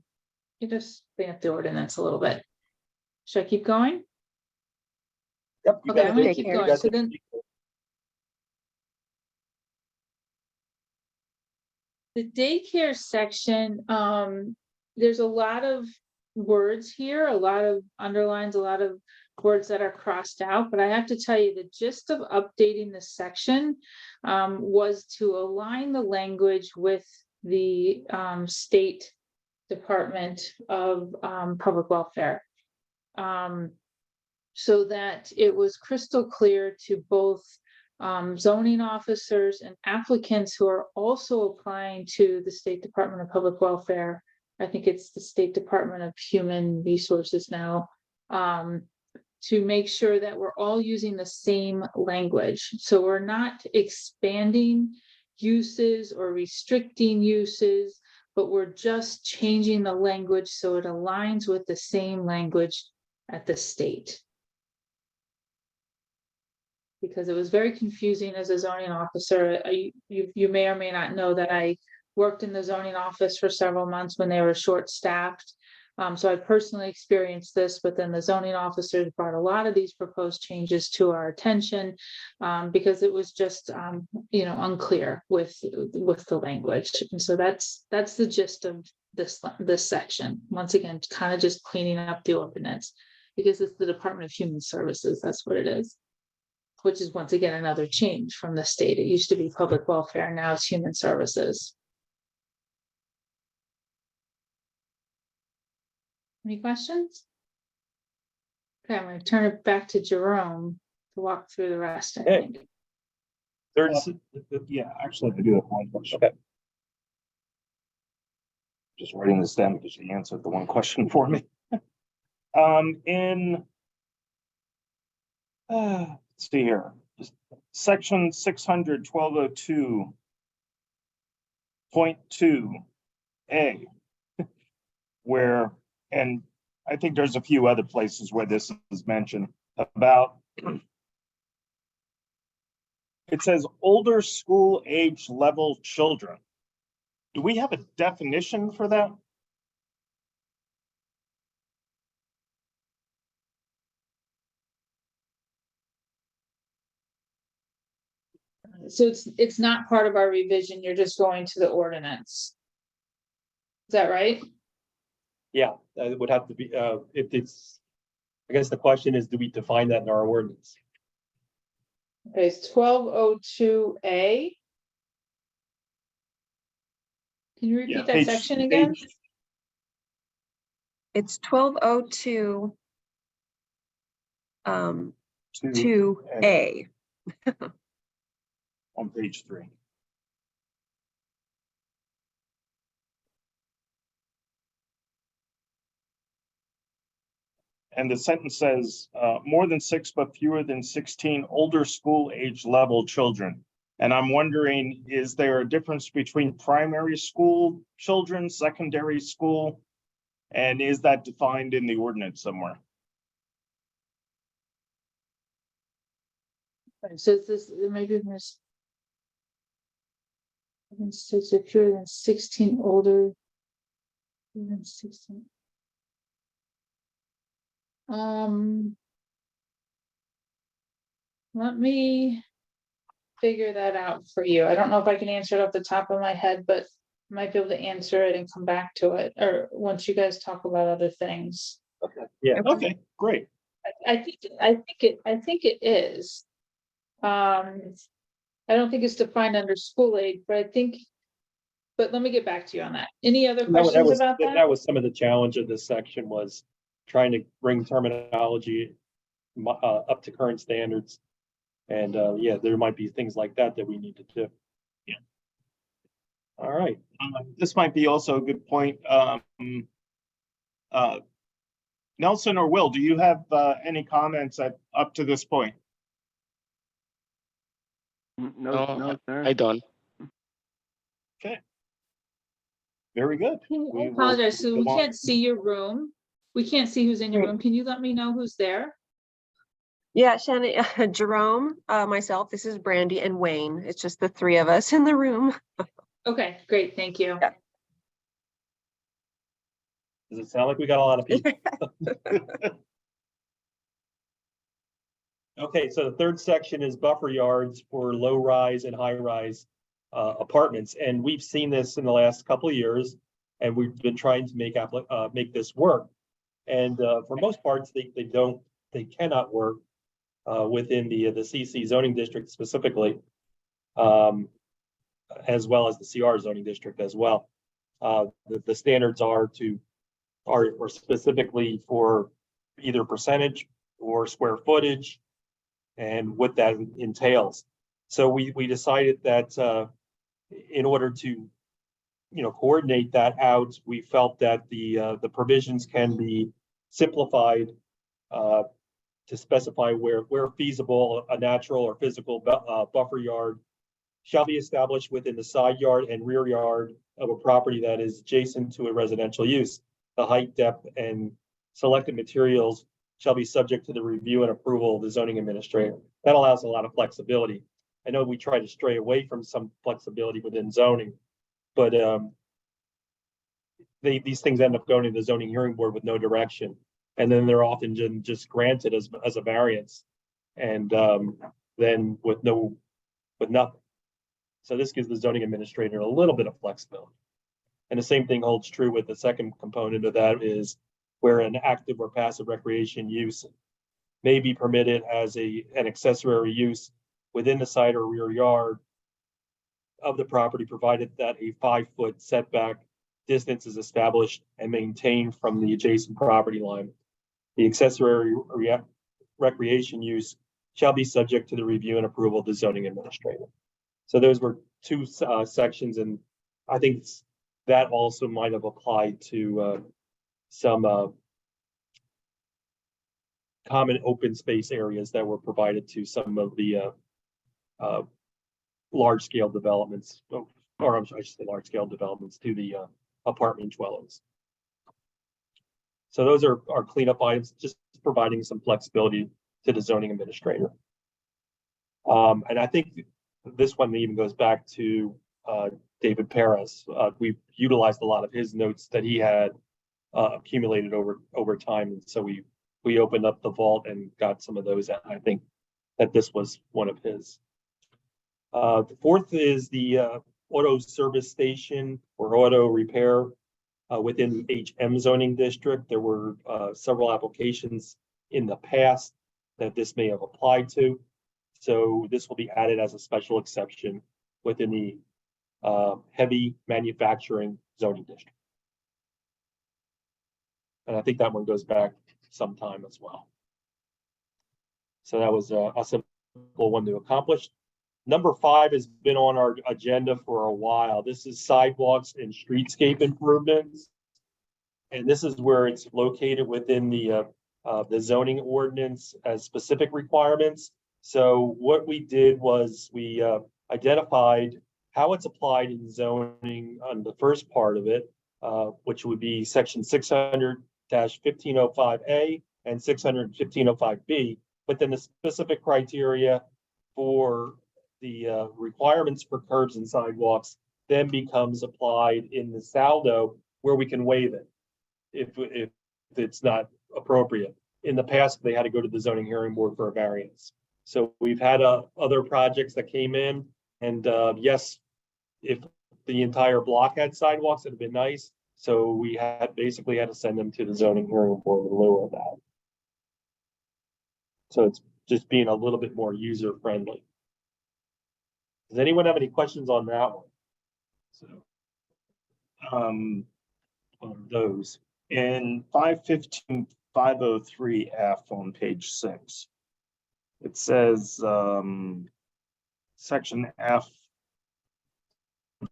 [SPEAKER 8] just clean up the ordinance a little bit. Should I keep going?
[SPEAKER 4] Yep. you
[SPEAKER 8] Okay,
[SPEAKER 4] got
[SPEAKER 8] I'm gonna
[SPEAKER 4] the-
[SPEAKER 8] keep
[SPEAKER 4] you
[SPEAKER 8] going.
[SPEAKER 4] got
[SPEAKER 8] So
[SPEAKER 4] the-
[SPEAKER 8] then the daycare section, there's a lot of words here, a lot of underlines, a lot of words that are crossed out, but I have to tell you the gist of updating this section was to align the language with the State Department of Public Welfare. So that it was crystal clear to both zoning officers and applicants who are also applying to the State Department of Public Welfare. I think it's the State Department of Human Resources now, to make sure that we're all using the same language. So we're not expanding uses or restricting uses, but we're just changing the language so it aligns with the same language at the state. Because it was very confusing as a zoning officer. You may or may not know that I worked in the zoning office for several months when they were short-staffed. So I personally experienced this, but then the zoning officers brought a lot of these proposed changes to our attention because it was just, unclear with the language. And so that's the gist of this section. Once again, kind of just cleaning up the ordinance because it's the Department of Human Services. That's what it is. Which is once again another change from the state. It used to be public welfare, now it's human services. Any questions? Okay, I'm going to turn it back to Jerome to walk through the rest, I think.
[SPEAKER 1] Yeah, actually, I do have one question. Okay. Just writing this down because she answered the one question for me. Let's see here, section 600-1202.2A, where, and I think there's a few other places where this is mentioned about, it says older school age level children. Do we have a definition for that?
[SPEAKER 8] So it's not part of our revision, you're just going to the ordinance. Is that right?
[SPEAKER 4] Yeah, it would have to be, if it's, I guess the question is, do we define that in our ordinance?
[SPEAKER 8] Okay, it's 1202A. Can you repeat that
[SPEAKER 1] Page-
[SPEAKER 8] section again?
[SPEAKER 2] It's 1202 2A.
[SPEAKER 1] On page 3. And the sentence says, more than 6, but fewer than 16 older school age level children. And I'm wondering, is there a difference between primary school children, secondary school? And is that defined in the ordinance somewhere?
[SPEAKER 8] So this, maybe there's. Six, if you're than 16 older. Than 16. Let me figure that out for you. I don't know if I can answer it off the top of my head, but I might be able to answer it and come back to it, or once you guys talk about other things.
[SPEAKER 1] Yeah. Okay, great.
[SPEAKER 8] I think it is. I don't think it's defined under school aid, but I think, but let me get back to you on that. Any other questions about that?
[SPEAKER 4] That was some of the challenge of this section, was trying to bring terminology up to current standards. And yeah, there might be things like that that we need to do.
[SPEAKER 1] Yeah.
[SPEAKER 4] All right.
[SPEAKER 1] This might be also a good point. Nelson or Will, do you have any comments up to this point?
[SPEAKER 7] No, sir.
[SPEAKER 3] I don't.
[SPEAKER 1] Very good.
[SPEAKER 8] I
[SPEAKER 1] We will
[SPEAKER 8] apologize, so we
[SPEAKER 1] go on.
[SPEAKER 8] can't see your room. We can't see who's in your room. Can you let me know who's there?
[SPEAKER 2] Yeah, Shannon, Jerome, myself, this is Brandy and Wayne. It's just the three of us in the room.
[SPEAKER 8] Okay, great, thank you.
[SPEAKER 2] Yeah.
[SPEAKER 4] Does it sound like we got a lot of people? Okay, so the third section is buffer yards for low rise and high rise apartments. And we've seen this in the last couple of years, and we've been trying to make this work. And for most parts, they cannot work within the CC zoning district specifically, as well as the CR zoning district as well. The standards are specifically for either percentage or square footage and what that entails. So we decided that in order to coordinate that out, we felt that the provisions can be simplified to specify where feasible, a natural or physical buffer yard shall be established within the side yard and rear yard of a property that is adjacent to a residential use. The height, depth, and selected materials shall be subject to the review and approval of the zoning administrator. That allows a lot of flexibility. I know we try to stray away from some flexibility within zoning, but these things end up going to the zoning hearing board with no direction. And then they're often just granted as a variance, and then with nothing. So this gives the zoning administrator a little bit of flexibility. And the same thing holds true with the second component of that, is where an active or passive recreation use may be permitted as an accessory use within the side or rear yard of the property, provided that a 5-foot setback distance is established and maintained from the adjacent property line. The accessory recreation use shall be subject to the review and approval of the zoning administrator. So those were two sections, and I think that also might have applied to some common open space areas that were provided to some of the large scale developments, or I should say large scale developments to the apartment dwellings. So those are our cleanup items, just providing some flexibility to the zoning administrator. And I think this one even goes back to David Paris. We've utilized a lot of his notes that he had accumulated over time, and so we opened up the vault and got some of those. I think that this was one of his. The fourth is the auto service station or auto repair within HM zoning district. There were several applications in the past that this may have applied to. So this will be added as a special exception within the heavy manufacturing zoning district. And I think that one goes back some time as well. So that was a simple one to accomplish. Number 5 has been on our agenda for a while. This is sidewalks and streetscape improvements. And this is where it's located within the zoning ordinance as specific requirements. So what we did was we identified how it's applied in zoning on the first part of it, which would be section 600-1505A and 600-1505B. But then the specific criteria for the requirements for curbs and sidewalks then becomes applied in the saldo where we can waive it if it's not appropriate. In the past, they had to go to the zoning hearing board for a variance. So we've had other projects that came in, and yes, if the entire block had sidewalks, it'd have been nice. So we basically had to send them to the zoning hearing board in lieu of that. So it's just being a little bit more user friendly. Does anyone have any questions on that one?
[SPEAKER 1] So, on those in 515-503F on page 6, it says section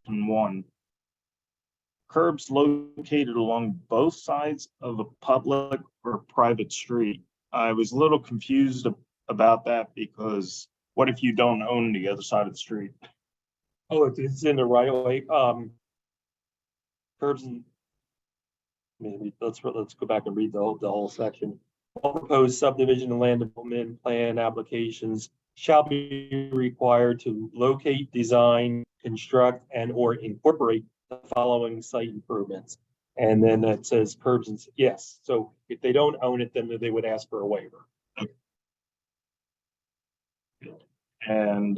[SPEAKER 1] F1, curbs located along both sides of a public or private street. I was a little confused about that because what if you don't own the other side of the street?
[SPEAKER 4] Oh, it's in the right of way. Curbs and maybe let's go back and read the whole section. All proposed subdivision and land development plan applications shall be required to locate, design, construct, and or incorporate the following site improvements. And then it says curbs and yes. So if they don't own it, then they would ask for a waiver.
[SPEAKER 1] And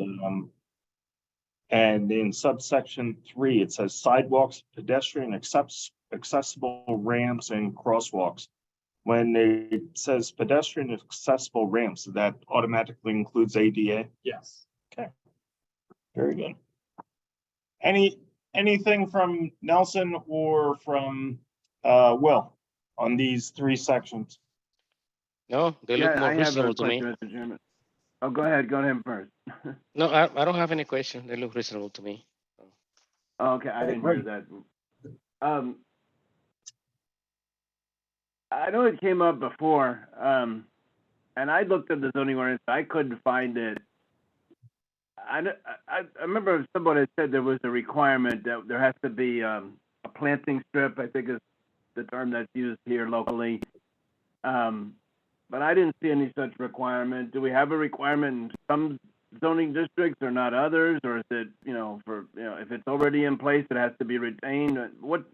[SPEAKER 1] in subsection 3, it says sidewalks, pedestrian accessible ramps and crosswalks. When it says pedestrian accessible ramps, that automatically includes ADA.
[SPEAKER 4] Yes.
[SPEAKER 1] Very good. Anything from Nelson or from Will on these 3 sections?
[SPEAKER 3] No, they look
[SPEAKER 7] Yeah,
[SPEAKER 3] more
[SPEAKER 7] I have a
[SPEAKER 3] reasonable to me.
[SPEAKER 7] question, Mr. Chairman. Oh, go ahead first.
[SPEAKER 3] No, I don't have any question. They look reasonable to me.
[SPEAKER 7] Okay, I didn't hear that. I know it came up before, and I looked at the zoning ordinance, I couldn't find it. I remember someone had said there was a requirement that there has to be a planting strip, I think is the term that's used here locally. But I didn't see any such requirement. Do we have a requirement in some zoning districts or not others? Or is it, if it's already in place, it has to be retained? What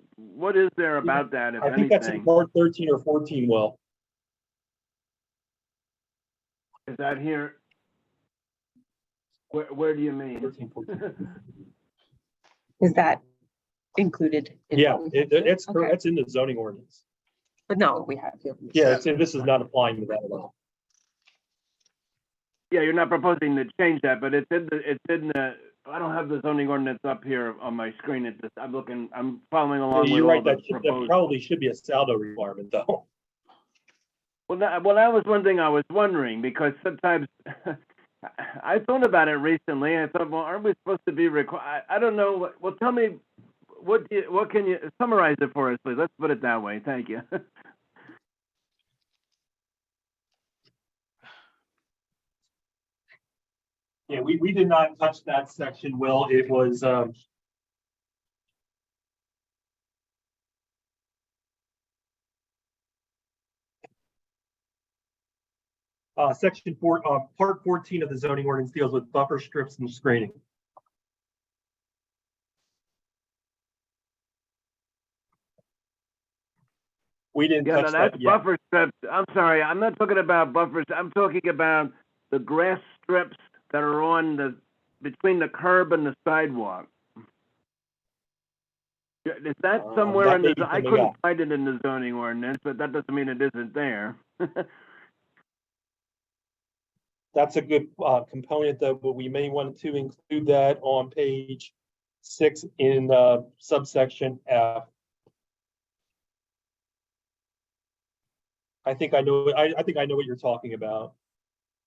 [SPEAKER 7] is there about that, if
[SPEAKER 4] I think that's in
[SPEAKER 7] anything?
[SPEAKER 4] part 13 or 14, Will.
[SPEAKER 7] Is that here? Where do you mean?
[SPEAKER 4] 13, 14.
[SPEAKER 2] Is that included? in
[SPEAKER 4] Yeah,
[SPEAKER 2] what we have here?
[SPEAKER 4] it's
[SPEAKER 2] Okay.
[SPEAKER 4] correct. It's in the zoning ordinance.
[SPEAKER 2] But no, we have here.
[SPEAKER 4] Yeah, this is not applying to that at all.
[SPEAKER 7] Yeah, you're not proposing to change that, but it's in the, I don't have the zoning ordinance up here on my screen. I'm following along with
[SPEAKER 4] You're
[SPEAKER 7] all
[SPEAKER 4] right,
[SPEAKER 7] the
[SPEAKER 4] that
[SPEAKER 7] proposed.
[SPEAKER 4] probably should be a saldo requirement, though.
[SPEAKER 7] Well, that was one thing I was wondering, because sometimes I thought about it recently. I thought, well, aren't we supposed to be required? I don't know. Well, tell me, what can you summarize it for us, please? Let's put it that way. Thank you.
[SPEAKER 4] Yeah, we did not touch that section, Will. It was, section 4, part 14 of the zoning ordinance deals with buffer strips and screening. We didn't
[SPEAKER 7] Yeah, no,
[SPEAKER 4] touch
[SPEAKER 7] that's
[SPEAKER 4] that yet.
[SPEAKER 7] buffer strips. I'm sorry, I'm not talking about buffers. I'm talking about the grass strips that are on between the curb and the sidewalk. Is that somewhere
[SPEAKER 4] that
[SPEAKER 7] in
[SPEAKER 4] may
[SPEAKER 7] the,
[SPEAKER 4] be
[SPEAKER 7] I
[SPEAKER 4] coming
[SPEAKER 7] couldn't
[SPEAKER 4] up.
[SPEAKER 7] find it in the zoning ordinance, but that doesn't mean it isn't there.
[SPEAKER 4] That's a good component, though, but we may want to include that on page 6 in subsection F. I think I know, I think I know what you're talking about.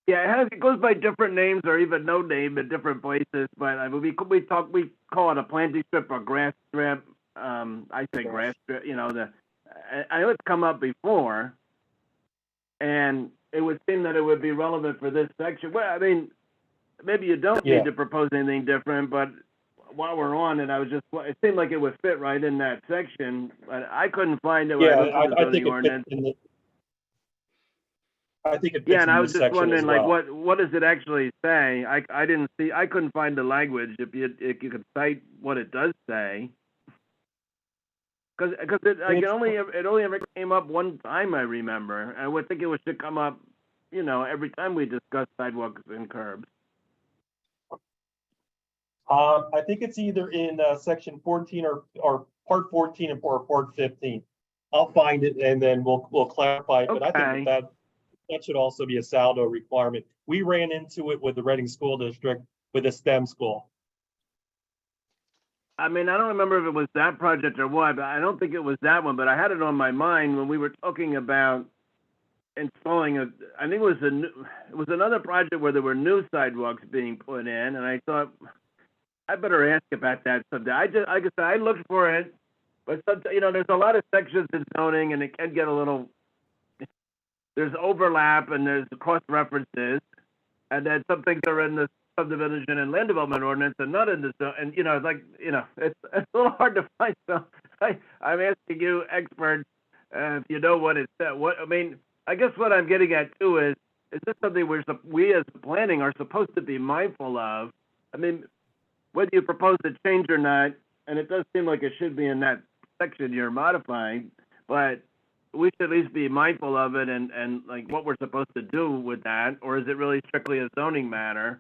[SPEAKER 7] Yeah, it goes by different names or even no name in different places, but I mean, we call it a planting strip or grass strip. I say grass strip, you know, I know it's come up before. And it would seem that it would be relevant for this section. Well, I mean, maybe you don't
[SPEAKER 4] Yeah.
[SPEAKER 7] need to propose anything different, but while we're on it, it seemed like it would fit right in that section, but I couldn't find it when I
[SPEAKER 4] Yeah,
[SPEAKER 7] looked at the
[SPEAKER 4] I
[SPEAKER 7] zoning
[SPEAKER 4] think it
[SPEAKER 7] ordinance.
[SPEAKER 4] fits in the. I think it
[SPEAKER 7] Yeah,
[SPEAKER 4] fits
[SPEAKER 7] and
[SPEAKER 4] in
[SPEAKER 7] I
[SPEAKER 4] this
[SPEAKER 7] was just
[SPEAKER 4] section as
[SPEAKER 7] wondering, like,
[SPEAKER 4] well.
[SPEAKER 7] what does it actually say? I didn't see, I couldn't find the language. If you could cite what it does say. Because it only ever came up one time, I remember. I would think it should come up, you know, every time we discuss sidewalks and curbs.
[SPEAKER 4] I think it's either in section 14 or part 14 or part 15. I'll find it and then we'll clarify, but I
[SPEAKER 7] Okay.
[SPEAKER 4] think that should also be a Saldo requirement. We ran into it with the Reading School District with a STEM school.
[SPEAKER 7] I mean, I don't remember if it was that project or what, but I don't think it was that one, but I had it on my mind when we were talking about installing I think it was another project where there were new sidewalks being put in, and I thought, I better ask about that someday. Like I said, I looked for it, but sometimes, you know, there's a lot of sections in zoning and it can get a little, there's overlap and there's cross references, and then some things are in the subdivision and land development ordinance and not in the zone, and you know, like, you know, it's a little hard to find. So I'm asking you, experts, if you know what it said. I mean, I guess what I'm getting at too is this something we as planning are supposed to be mindful of? I mean, whether you propose a change or not, and it does seem like it should be in that section you're modifying, but we should at least be mindful of it and like what we're supposed to do with that, or is it really strictly a zoning matter?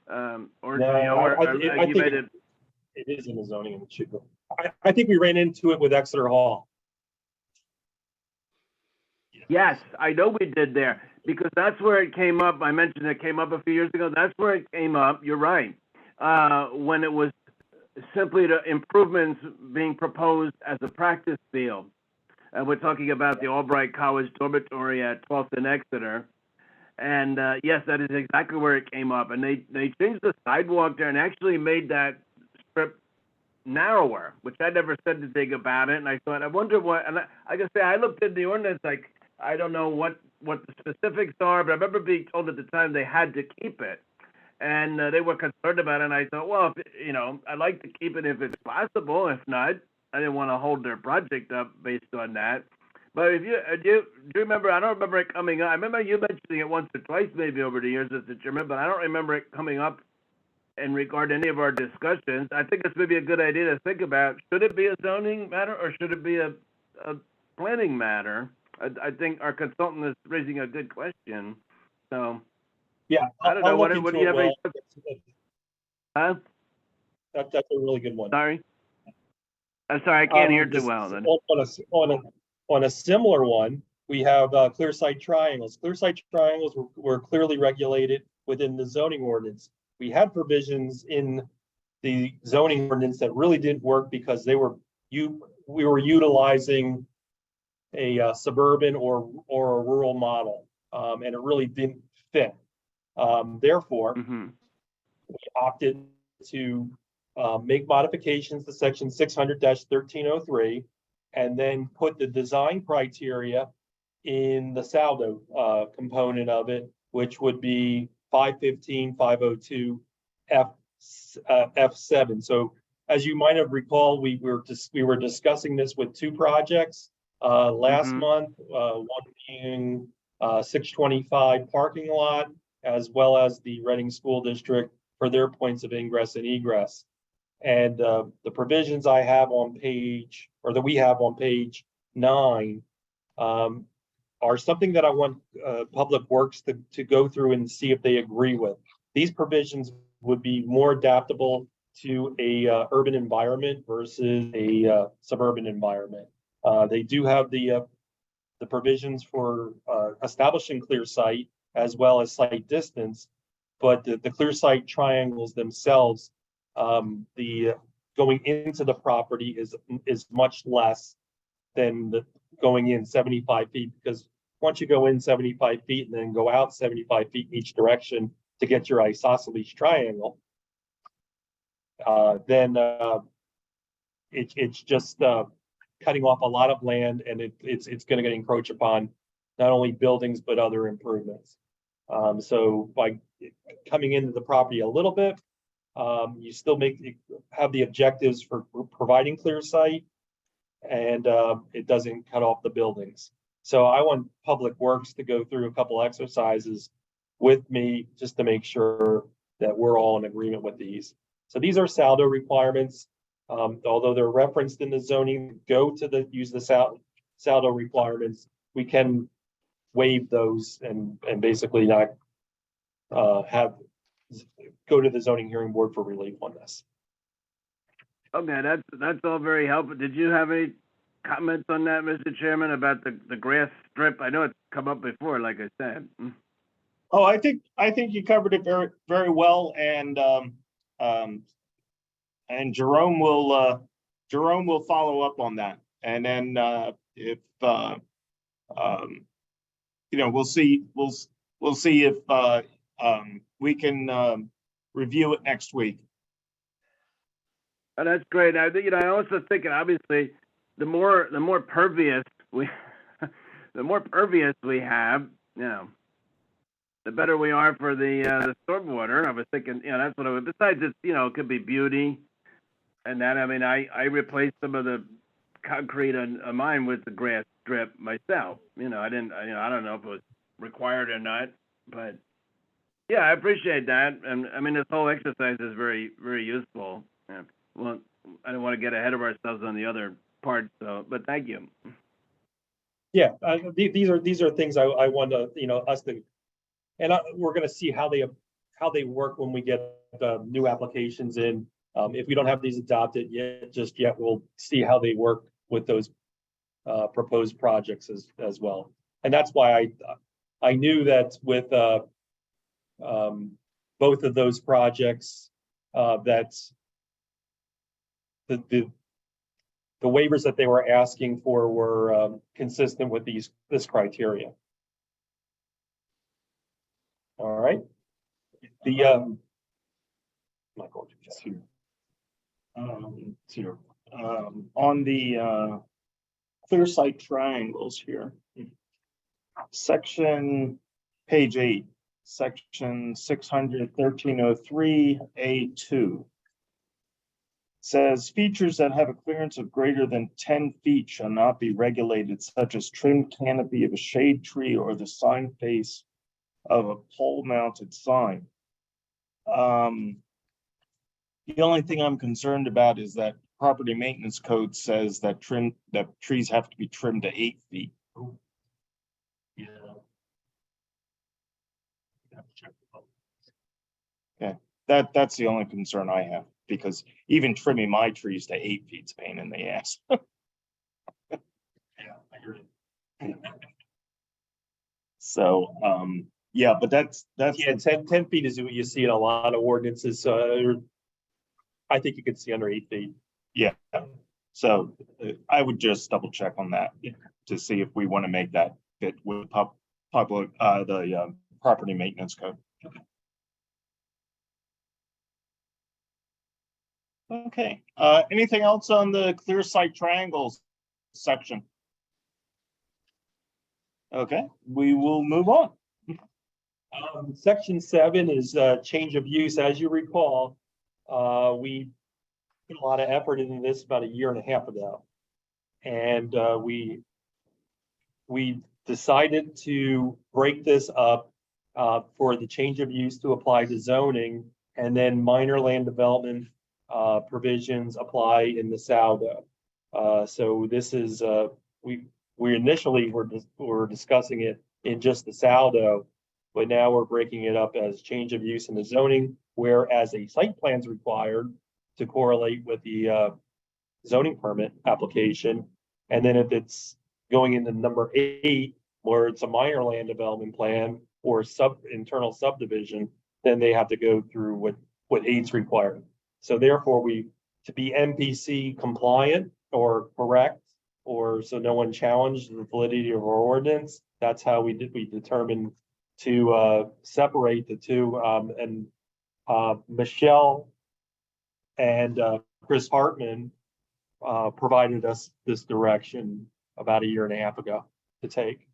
[SPEAKER 7] Or,
[SPEAKER 4] No,
[SPEAKER 7] you know,
[SPEAKER 4] I
[SPEAKER 7] you
[SPEAKER 4] think
[SPEAKER 7] made it.
[SPEAKER 4] it is in the zoning and it should go. I think we ran into it with Exeter Hall.
[SPEAKER 7] Yes, I know we did there, because that's where it came up. I mentioned it came up a few years ago. That's where it came up. You're right. When it was simply the improvements being proposed as a practice field. And we're talking about the Albright College dormitory at 12th and Exeter. And yes, that is exactly where it came up. And they changed the sidewalk there and actually made that strip narrower, which I never said anything about it. And I thought, I wonder what, and I can say, I looked at the ordinance, like, I don't know what the specifics are, but I remember being told at the time they had to keep it. And they were concerned about it. And I thought, well, if, you know, I'd like to keep it if it's possible. If not, I didn't want to hold their project up based on that. But if do you remember, I don't remember it coming up. I remember you mentioning it once or twice maybe over the years as the chairman, but I don't remember it coming up in regard to any of our discussions. I think it's maybe a good idea to think about, should it be a zoning matter or should it be a planning matter? I think our consultant is raising a good question. So,
[SPEAKER 4] Yeah.
[SPEAKER 7] I don't know, what do you have? Huh?
[SPEAKER 4] That's a really good one.
[SPEAKER 7] Sorry? I'm sorry, I can't hear too well then.
[SPEAKER 4] On a similar one, we have clear site triangles. Clear site triangles were clearly regulated within the zoning ordinance. We had provisions in the zoning ordinance that really didn't work because we were utilizing a suburban or a rural model, and it really didn't fit. Therefore, we opted to make modifications to section 600-1303, and then put the design criteria in the Saldo component of it, which would be 515, 502, F7. So as you might have recalled, we were discussing this with two projects last month, one being 625 parking lot, as well as the Reading School District for their points of ingress and egress. And the provisions I have on page, or that we have on page 9, are something that I want Public Works to go through and see if they agree with. These provisions would be more adaptable to a urban environment versus a suburban environment. They do have the provisions for establishing clear site as well as site distance, but the clear site triangles themselves, the going into the property is much less than the going in 75 feet, because once you go in 75 feet and then go out 75 feet in each direction to get your isosceles triangle, then it's just cutting off a lot of land, and it's going to encroach upon not only buildings but other improvements. So by coming into the property a little bit, you still have the objectives for providing clear sight, and it doesn't cut off the buildings. So I want Public Works to go through a couple exercises with me just to make sure that we're all in agreement with these. So these are saldo requirements. Although they're referenced in the zoning, use the saldo requirements. We can waive those and basically not go to the zoning hearing board for relief on this.
[SPEAKER 7] Okay, that's all very helpful. Did you have any comments on that, Mr. Chairman, about the grass strip? I know it's come up before, like I said.
[SPEAKER 1] Oh, I think you covered it very, very well, and Jerome will follow up on that. And then if we'll see if we can review it next week.
[SPEAKER 7] Oh, that's great. I also thinking, obviously, the more pervious we have, the better we are for the stormwater. I was thinking, that's what I would. Besides, it could be beauty, and that. I mean, I replaced some of the concrete on mine with the grass strip myself. I don't know if it was required or not, but yeah, I appreciate that. And I mean, this whole exercise is very, very useful. Yeah. Well, I don't want to get ahead of ourselves on the other part, but thank you.
[SPEAKER 4] Yeah, these are things I want to, us to, and we're going to see how they work when we get the new applications in. If we don't have these adopted yet, we'll see how they work with those proposed projects as well. And that's why I knew that with both of those projects, that the waivers that they were asking for were consistent with this criteria. All right.
[SPEAKER 1] On the clear site triangles here, page 8, section 600-1303A2. Says features that have a clearance of greater than 10 feet shall not be regulated, such as trimmed canopy of a shade tree or the sign face of a pole mounted sign. The only thing I'm concerned about is that property maintenance code says that trees have to be trimmed to 8 feet.
[SPEAKER 4] Yeah.
[SPEAKER 1] Okay, that's the only concern I have, because even trimming my trees to 8 feet's a pain in the ass.
[SPEAKER 4] Yeah, I agree.
[SPEAKER 1] So, yeah, but that's
[SPEAKER 4] Yeah, 10 feet is what you see in a lot of ordinances. I think you can see under 8 feet.
[SPEAKER 1] yeah. So I would just double check on that to see if we want to make that fit with the property maintenance code. Okay, anything else on the clear site triangles section? Okay, we will move on.
[SPEAKER 4] Section 7 is change of use. As you recall, we put a lot of effort into this about 1.5 years ago. And we decided to break this up for the change of use to apply to zoning, and then minor land development provisions apply in the SALDO. So this is, we initially were discussing it in just the SALDO, but now we're breaking it up as change of use in the zoning, whereas a site plan is required to correlate with the zoning permit application. And then if it's going into number 8, where it's a minor land development plan or internal subdivision, then they have to go through what 8's required. So therefore, to be MPC compliant or correct
[SPEAKER 9] or so no one challenged the validity of our ordinance. That's how we determined to separate the two. And Michelle and Chris Hartman provided us this direction about a year and a half ago to take.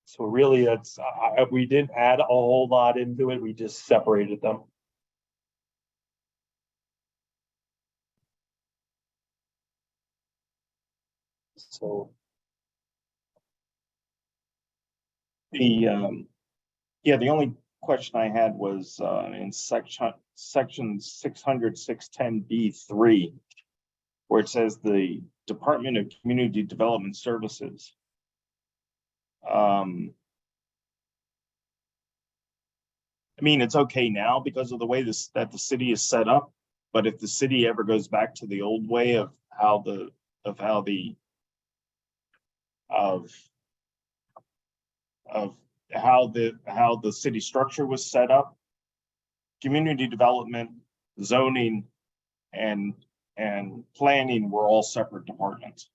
[SPEAKER 9] So really, it's we didn't add a whole lot into it. We just separated them. So
[SPEAKER 1] The, yeah, the only question I had was, in section 600-610B3, where it says the Department of Community Development Services. I mean, it's okay now because of the way that the city is set up, but if the city ever goes back to the old way of how the city structure was set up, community development, zoning, and planning were all separate departments.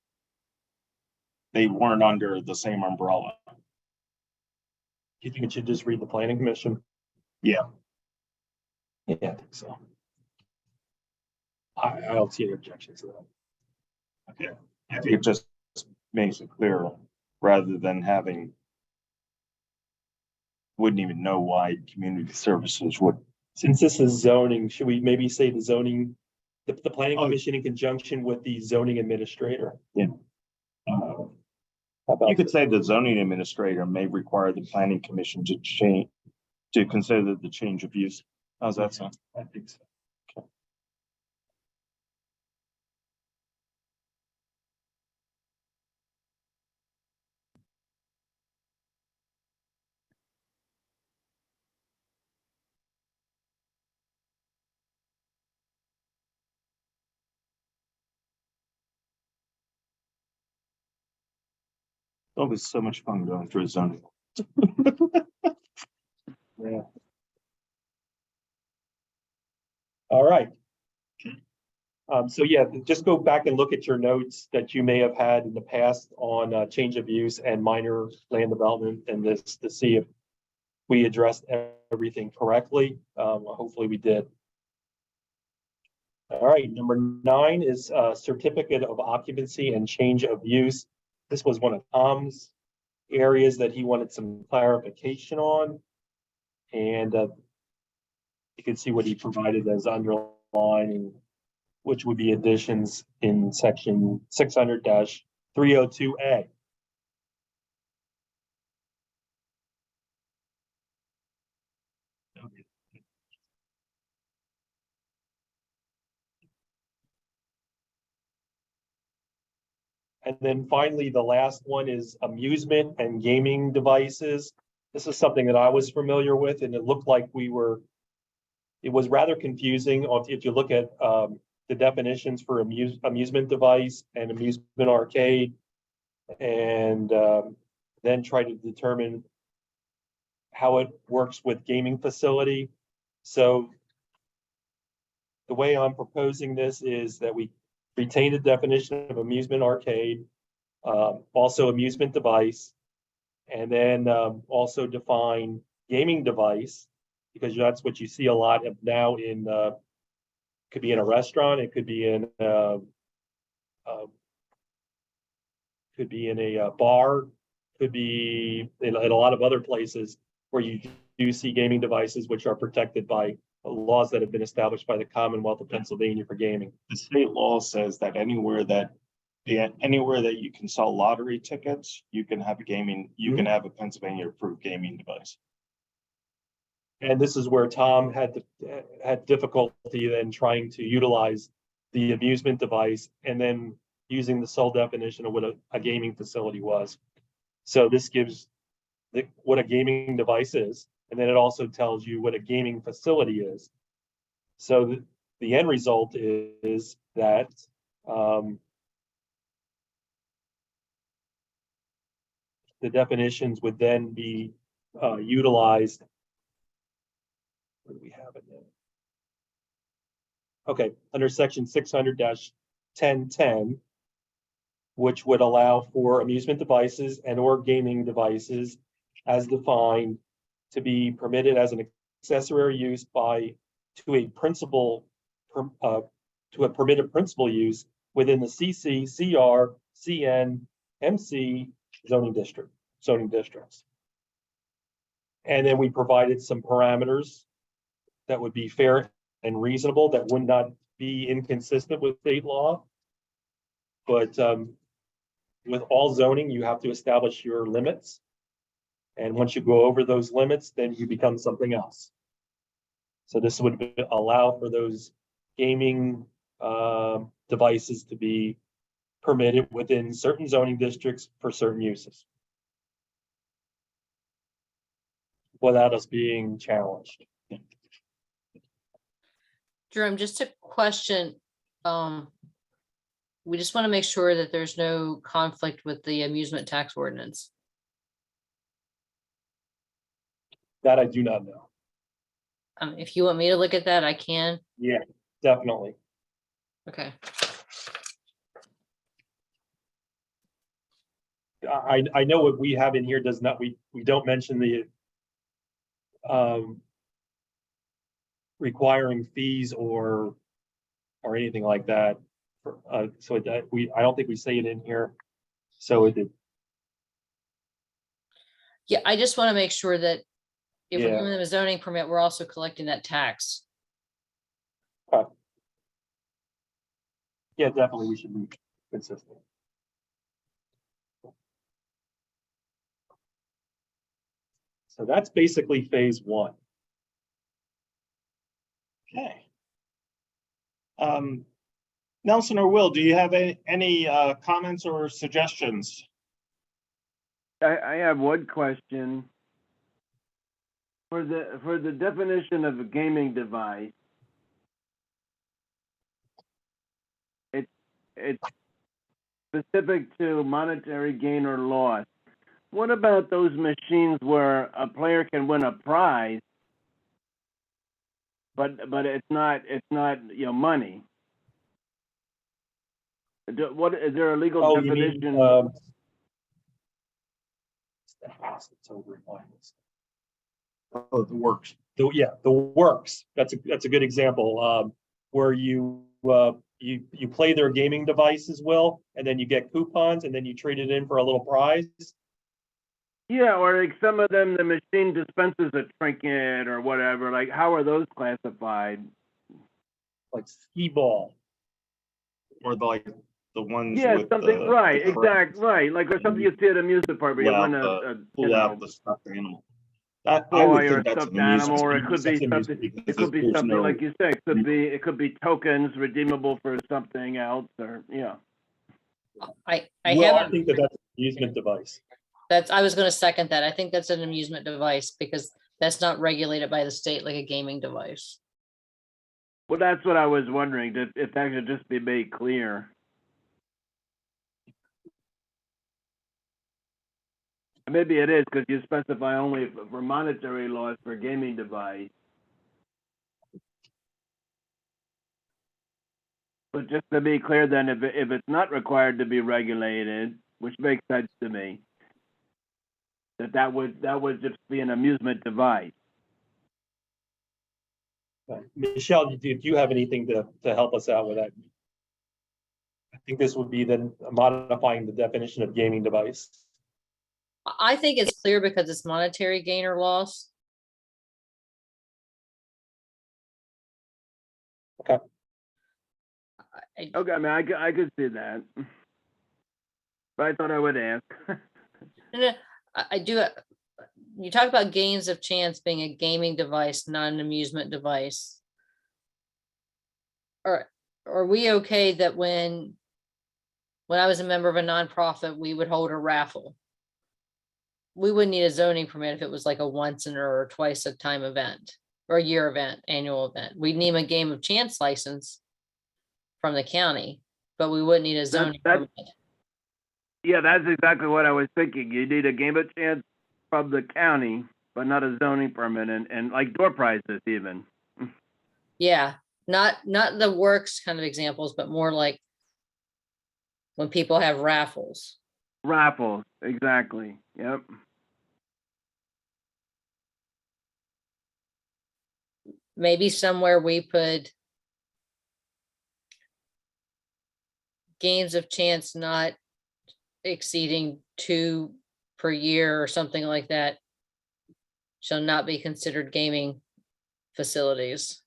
[SPEAKER 1] They weren't under the same umbrella.
[SPEAKER 9] you think it should just read the planning commission?
[SPEAKER 1] Yeah.
[SPEAKER 9] Yeah, I think so. I don't see any objections to that.
[SPEAKER 1] Okay. I think it just makes it clearer rather than having, wouldn't even know why community services would.
[SPEAKER 9] Since this is zoning, should we maybe say the zoning, the planning
[SPEAKER 1] Oh.
[SPEAKER 9] commission in conjunction with the zoning administrator?
[SPEAKER 1] Yeah.
[SPEAKER 9] How about
[SPEAKER 1] You could say the zoning administrator may require the planning commission to consider the change of use. How's that sound?
[SPEAKER 9] I think so.
[SPEAKER 1] Oh, it was so much fun going through zoning.
[SPEAKER 9] Yeah. All right. So yeah, just go back and look at your notes that you may have had in the past on change of use and minor land development and this to see if we addressed everything correctly. Hopefully we did. All right, number 9 is certificate of occupancy and change of use. This was one of Tom's areas that he wanted some clarification on. And you can see what he provided as underlining, which would be additions in section 600-302A. And then finally, the last one is amusement and gaming devices. This is something that I was familiar with, and it looked like it was rather confusing if you look at the definitions for amusement device and amusement arcade, and then try to determine how it works with gaming facility. So the way I'm proposing this is that we retain the definition of amusement arcade, also amusement device, and then also define gaming device, because that's what you see a lot of now in, could be in a restaurant, it could be in a bar, could be in a lot of other places where you do see gaming devices which are protected by laws that have been established by the Commonwealth of Pennsylvania for gaming.
[SPEAKER 1] The state law says that anywhere that you can sell lottery tickets, you can have you can have a Pennsylvania approved gaming device.
[SPEAKER 9] And this is where Tom had difficulty then trying to utilize the amusement device and then using the sole definition of what a gaming facility was. So this gives what a gaming device is, and then it also tells you what a gaming facility is. So the end result is that the definitions would then be utilized. Where do we have it now? Okay, under section 600-1010, which would allow for amusement devices and or gaming devices as defined to be permitted as an accessory use to a permitted principal use within the CC, CR, CN, MC zoning districts. And then we provided some parameters that would be fair and reasonable, that would not be inconsistent with state law. But with all zoning, you have to establish your limits. And once you go over those limits, then you become something else. So this would allow for those gaming devices to be permitted within certain zoning districts for certain uses, without us being challenged.
[SPEAKER 6] Jerome, just a question. We just want to make sure that there's no conflict with the amusement tax ordinance.
[SPEAKER 9] That I do not know.
[SPEAKER 6] If you want me to look at that, I can.
[SPEAKER 9] Yeah, definitely.
[SPEAKER 6] Okay.
[SPEAKER 9] I know what we have in here does not, we don't mention the requiring fees or anything like that. So that I don't think we say it in here. So
[SPEAKER 6] Yeah, I just want to make sure that if we're
[SPEAKER 9] Yeah.
[SPEAKER 6] giving them a zoning permit, we're also collecting that tax.
[SPEAKER 9] yeah, definitely we should be consistent. So that's basically phase one.
[SPEAKER 1] Okay. Nelson or Will, do you have any comments or suggestions?
[SPEAKER 7] I have one question. For the definition of a gaming device, it's specific to monetary gain or loss. What about those machines where a player can win a prize, but it's not money? What is there a legal
[SPEAKER 9] Oh, you mean,
[SPEAKER 7] definition?
[SPEAKER 9] the house that's over in Lyons.
[SPEAKER 1] Oh, the works.
[SPEAKER 9] The works. That's a good example. Where you play their gaming devices, Will, and then you get coupons, and then you trade it in for a little prize.
[SPEAKER 7] Yeah, or like some of them, the machine dispenses a trinket or whatever. Like, how are those classified?
[SPEAKER 9] Like skee ball.
[SPEAKER 1] Or the ones
[SPEAKER 7] Yeah,
[SPEAKER 1] with
[SPEAKER 7] something,
[SPEAKER 1] the-
[SPEAKER 7] right,
[SPEAKER 1] the
[SPEAKER 7] exact, right, like, or something you see at a amusement park, where you
[SPEAKER 1] Pull
[SPEAKER 7] win
[SPEAKER 1] out
[SPEAKER 7] you
[SPEAKER 1] pull out
[SPEAKER 7] know,
[SPEAKER 1] the stuffed animal.
[SPEAKER 7] a
[SPEAKER 1] I would
[SPEAKER 7] toy or
[SPEAKER 1] think
[SPEAKER 7] a
[SPEAKER 1] that's
[SPEAKER 7] stuffed
[SPEAKER 1] an
[SPEAKER 7] animal, or it
[SPEAKER 1] amusement.
[SPEAKER 7] could be
[SPEAKER 1] That's an
[SPEAKER 7] something,
[SPEAKER 1] amusement
[SPEAKER 7] it could be
[SPEAKER 1] because there's
[SPEAKER 7] something,
[SPEAKER 1] no-
[SPEAKER 7] like you say, it could be tokens redeemable for something else, or, yeah.
[SPEAKER 6] I
[SPEAKER 9] Well, I
[SPEAKER 6] haven't,
[SPEAKER 9] think that's an amusement device.
[SPEAKER 6] I was gonna second that. I think that's an amusement device because that's not regulated by the state like a gaming device.
[SPEAKER 7] Well, that's what I was wondering, if that could just be made clear. Maybe it is, because you specify only for monetary loss for gaming device. But just to be clear then, if it's not required to be regulated, which makes sense to me, that would just be an amusement device.
[SPEAKER 9] Michelle, do you have anything to help us out with that? I think this would be then modifying the definition of gaming device.
[SPEAKER 6] I think it's clear because it's monetary gain or loss.
[SPEAKER 9] Okay.
[SPEAKER 7] Okay, I mean, I could see that. But I thought I would ask.
[SPEAKER 6] No, I do. You talk about gains of chance being a gaming device, not an amusement device. Are we okay that when I was a member of a nonprofit, we would hold a raffle? We wouldn't need a zoning permit if it was like a once or twice a time event or a year event, annual event. We'd need a game of chance license from the county, but we wouldn't need a zoning permit.
[SPEAKER 7] Yeah, that's exactly what I was thinking. You need a game of chance from the county, but not a zoning permit, and like door prizes even.
[SPEAKER 6] Yeah, Not the works kind of examples, but more like when people have raffles.
[SPEAKER 7] Raffles, exactly. Yep.
[SPEAKER 6] Maybe somewhere we put games of chance not exceeding 2 per year or something like that shall not be considered gaming facilities.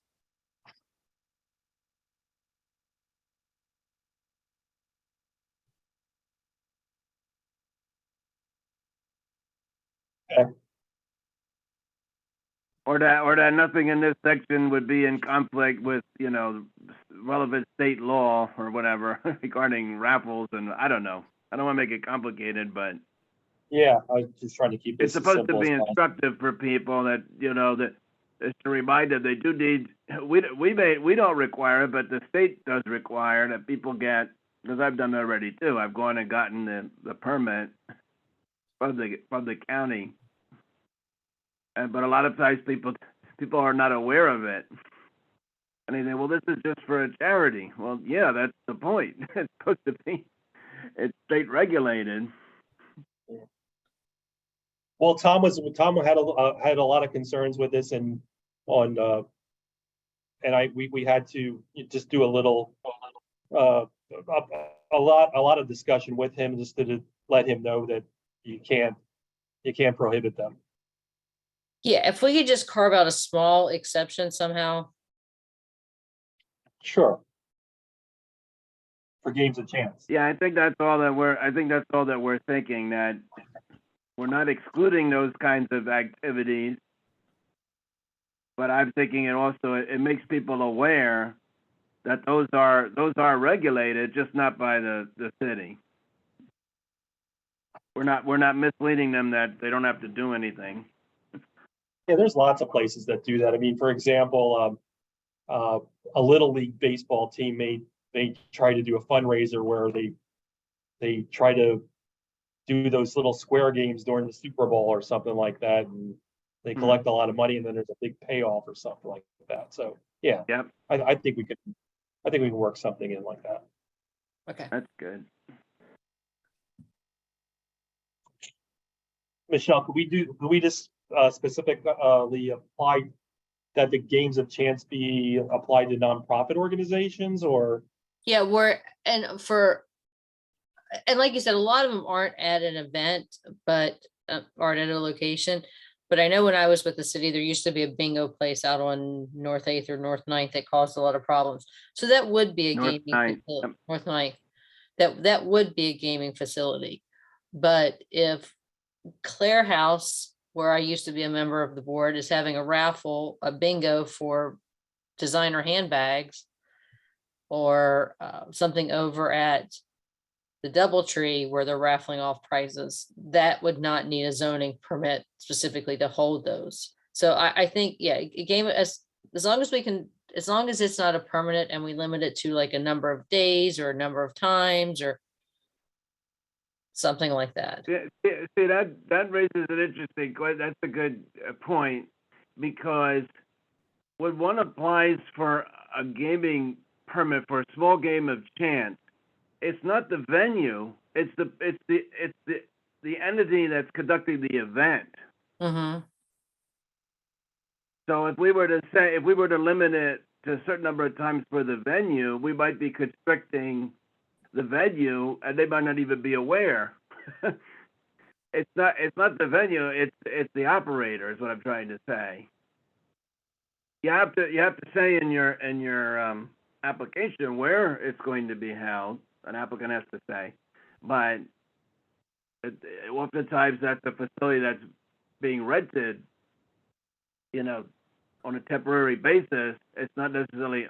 [SPEAKER 7] Or that nothing in this section would be in conflict with, relevant state law or whatever regarding raffles, and I don't know. I don't want to make it complicated, but
[SPEAKER 9] Yeah, I was just trying to keep
[SPEAKER 7] it's
[SPEAKER 9] this as
[SPEAKER 7] supposed to
[SPEAKER 9] simple as
[SPEAKER 7] be
[SPEAKER 9] possible.
[SPEAKER 7] instructive for people that, that it's to remind them they do need, we don't require it, but the state does require that people get, because I've done it already too. I've gone and gotten the permit from the county. But a lot of times people are not aware of it. And they say, well, this is just for a charity. Well, yeah, that's the point. It's supposed to be, it's state regulated.
[SPEAKER 9] Well, Tom had a lot of concerns with this and we had to just do a little, a lot of discussion with him just to let him know that you can't prohibit them.
[SPEAKER 6] Yeah, if we could just carve out a small exception somehow.
[SPEAKER 9] Sure. For games of chance.
[SPEAKER 7] Yeah, I think that's all that we're thinking, that we're not excluding those kinds of activities. But I'm thinking it makes people aware that those are regulated, just not by the city. We're not misleading them that they don't have to do anything.
[SPEAKER 9] Yeah, there's lots of places that do that. I mean, for example, a little league baseball team may try to do a fundraiser where they try to do those little square games during the Super Bowl or something like that, and they collect a lot of money, and then there's a big payoff or something like that. So yeah,
[SPEAKER 7] Yep,
[SPEAKER 9] I think we can work something in like that.
[SPEAKER 6] Okay.
[SPEAKER 7] that's good.
[SPEAKER 9] Michelle, could we just specifically apply that the games of chance be applied to nonprofit organizations, or?
[SPEAKER 6] Yeah, and like you said, a lot of them aren't at an event, but aren't at a location. But I know when I was with the city, there used to be a bingo place out on North 8th or North 9th that caused a lot of problems. So that would be a
[SPEAKER 7] North
[SPEAKER 6] gaming
[SPEAKER 7] 9th,
[SPEAKER 6] facility.
[SPEAKER 7] yep.
[SPEAKER 6] North 9th. That would be a gaming facility. But if Claire House, where I used to be a member of the board, is having a raffle, a bingo for designer handbags, or something over at the DoubleTree where they're raffling off prizes, that would not need a zoning permit specifically to hold those. So I think, yeah, a game, as long as it's not a permanent and we limit it to like a number of days or a number of times or something like that.
[SPEAKER 7] See, that raises an interesting question. That's a good point, because when one applies for a gaming permit for a small game of chance, it's not the venue, it's the entity that's conducting the event.
[SPEAKER 6] Mm-hmm.
[SPEAKER 7] So if we were to limit it to a certain number of times for the venue, we might be constricting the venue, and they might not even be aware. It's not the venue, it's the operator, is what I'm trying to say. You have to say in your application where it's going to be held. An applicant has to say, but oftentimes that's a facility that's being rented, on a temporary basis. It's not necessarily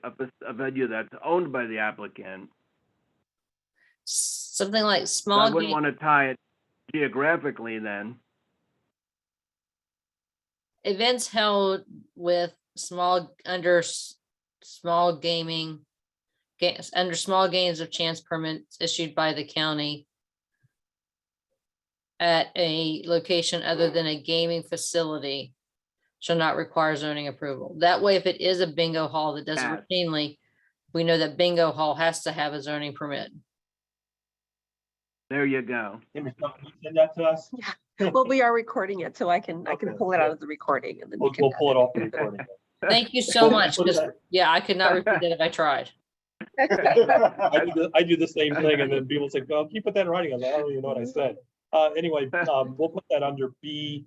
[SPEAKER 7] a venue that's owned by the applicant.
[SPEAKER 6] Something like
[SPEAKER 7] So I wouldn't want to tie it geographically then.
[SPEAKER 6] events held with under small games of chance permits issued by the county at a location other than a gaming facility shall not require zoning approval. That way, if it is a bingo hall that does it
[SPEAKER 7] Yes.
[SPEAKER 6] routinely, we know that bingo hall has to have a zoning permit.
[SPEAKER 7] There you go.
[SPEAKER 9] Hey, Michelle, can you send that to us?
[SPEAKER 2] Well, we are recording it, so I can
[SPEAKER 9] Okay,
[SPEAKER 2] pull it out
[SPEAKER 9] good.
[SPEAKER 2] of the recording and then.
[SPEAKER 9] We'll pull it off the recording.
[SPEAKER 6] Thank you so much,
[SPEAKER 9] Put
[SPEAKER 6] because,
[SPEAKER 9] that-
[SPEAKER 6] yeah, I could not repeat that if I tried.
[SPEAKER 9] I do the same thing, and then people say, well, can you put that in writing? I'm like, I don't even know what I said. Anyway, we'll put that under B,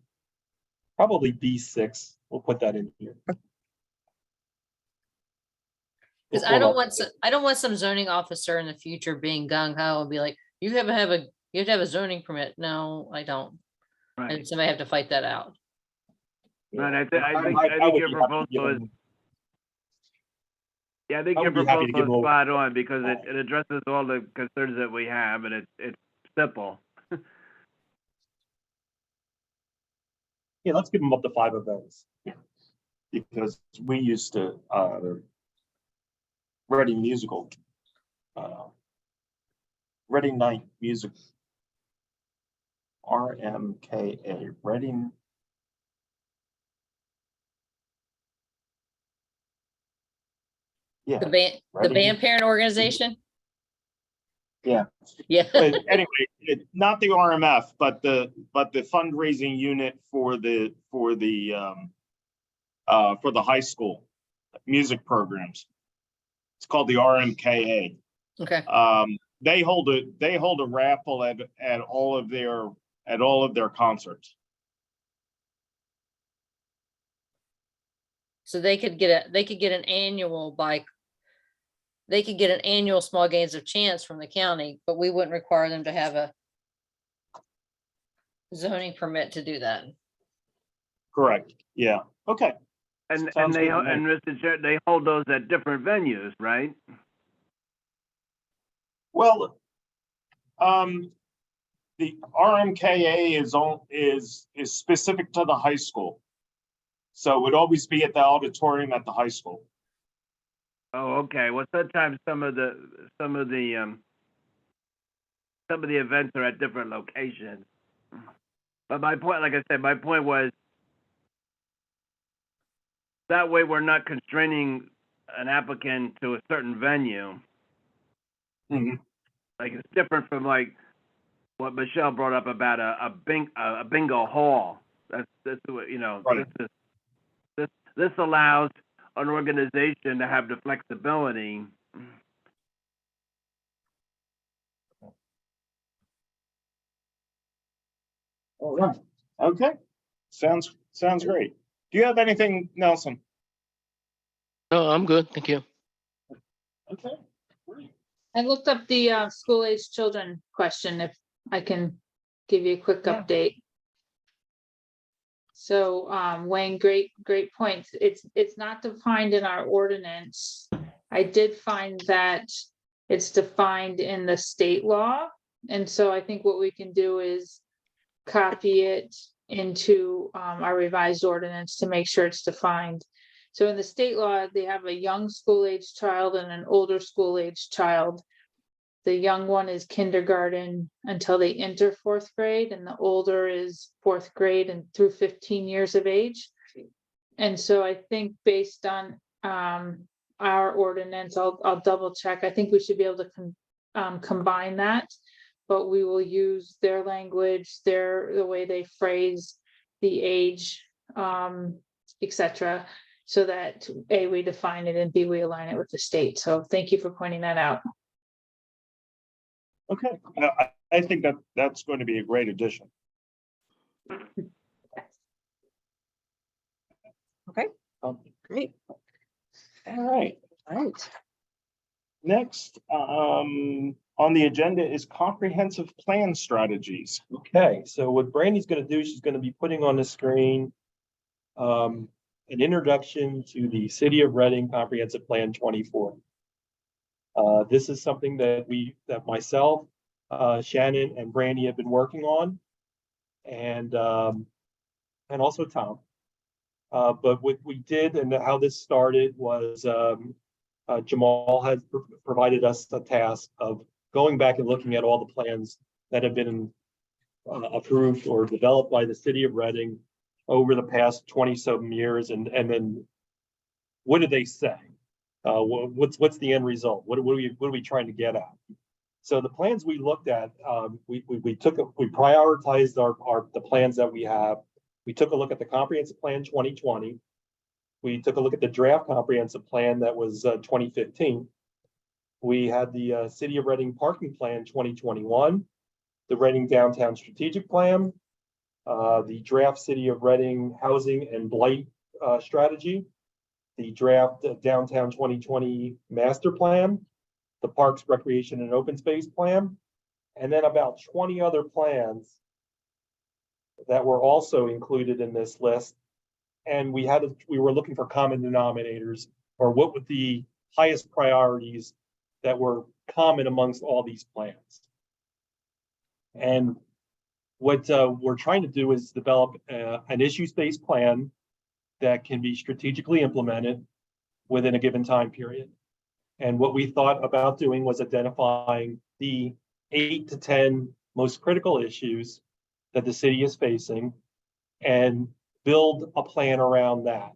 [SPEAKER 9] probably B6. We'll put that in here.
[SPEAKER 6] Because I don't want, I don't want some zoning officer in the future being gung ho and be like, you have to have a zoning permit. No, I don't.
[SPEAKER 7] Right.
[SPEAKER 6] And somebody have to fight that out.
[SPEAKER 7] Right, I think
[SPEAKER 9] I
[SPEAKER 7] your
[SPEAKER 9] would be happy to give
[SPEAKER 7] proposal is,
[SPEAKER 9] them-
[SPEAKER 7] yeah, I think
[SPEAKER 9] I
[SPEAKER 7] your
[SPEAKER 9] would be happy to
[SPEAKER 7] proposal
[SPEAKER 9] give
[SPEAKER 7] is
[SPEAKER 9] them a-
[SPEAKER 7] spot on because it addresses all the concerns that we have and it's simple.
[SPEAKER 9] Yeah, let's give them up to 5 events.
[SPEAKER 1] Because we used to, Reading Musical. Reading Night Music. RMKA, Reading. Yeah,
[SPEAKER 6] The
[SPEAKER 1] Reading.
[SPEAKER 6] band parent organization?
[SPEAKER 1] Yeah.
[SPEAKER 6] Yeah.
[SPEAKER 1] But anyway, not the RMF, but the fundraising unit for the high school music programs. It's called the RMKA.
[SPEAKER 6] Okay.
[SPEAKER 1] They hold a raffle at all of their concerts.
[SPEAKER 6] So they could get an annual they could get an annual small gains of chance from the county, but we wouldn't require them to have a zoning permit to do that.
[SPEAKER 1] Correct. Yeah. Okay.
[SPEAKER 7] And
[SPEAKER 1] Sounds
[SPEAKER 7] they,
[SPEAKER 1] good to me.
[SPEAKER 7] and Mr. Chair, they hold those at different venues, right?
[SPEAKER 1] Well, the RMKA is specific to the high school. So it would always be at the auditorium at the high school.
[SPEAKER 7] Oh, okay. Well, sometimes some of the events are at different locations. But my point, like I said, my point was that way we're not constraining an applicant to a certain venue.
[SPEAKER 1] Mhm.
[SPEAKER 7] Like it's different from like what Michelle brought up about a bingo hall. That's what, you know,
[SPEAKER 1] Right.
[SPEAKER 7] this allows an organization to have the flexibility.
[SPEAKER 1] All right. Okay. Sounds great. Do you have anything, Nelson?
[SPEAKER 3] No, I'm good. Thank you.
[SPEAKER 1] Okay. Great.
[SPEAKER 8] I looked up the school age children question, if I can give you a quick
[SPEAKER 1] Yeah.
[SPEAKER 8] update. So Wayne, great points. It's not defined in our ordinance. I did find that it's defined in the state law. And so I think what we can do is copy it into our revised ordinance to make sure it's defined. So in the state law, they have a young school age child and an older school age child. The young one is kindergarten until they enter 4th grade, and the older is 4th grade and through 15 years of age. And so I think based on our ordinance, I'll double check. I think we should be able to combine that, but we will use their language, the way they phrase the age, etc., so that A, we define it, and B, we align it with the state. So thank you for pointing that out.
[SPEAKER 1] Okay. I think that's going to be a great addition.
[SPEAKER 2] Okay,
[SPEAKER 1] Um,
[SPEAKER 2] great.
[SPEAKER 1] All right.
[SPEAKER 2] All right.
[SPEAKER 1] Next, on the agenda is comprehensive plan strategies.
[SPEAKER 9] Okay, so what Brandy's gonna do, she's gonna be putting on the screen an introduction to the City of Reading Comprehensive Plan 24. This is something that myself, Shannon and Brandy have been working on. And also Tom. But what we did and how this started was Jamal had provided us a task of going back and looking at all the plans that have been approved or developed by the City of Reading over the past 20-some years, and then what do they say? What's the end result? What are we trying to get at? So the plans we looked at, we prioritized the plans that we have. We took a look at the comprehensive plan 2020. We took a look at the draft comprehensive plan that was 2015. We had the City of Reading Parking Plan 2021, the Reading Downtown Strategic Plan, the draft City of Reading Housing and Blight Strategy, the draft Downtown 2020 Master Plan, the Parks, Recreation, and Open Space Plan, and then about 20 other plans that were also included in this list. And we were looking for common denominators, or what would the highest priorities that were common amongst all these plans. And what we're trying to do is develop an issues-based plan that can be strategically implemented within a given time period. And what we thought about doing was identifying the 8 to 10 most critical issues that the city is facing and build a plan around that.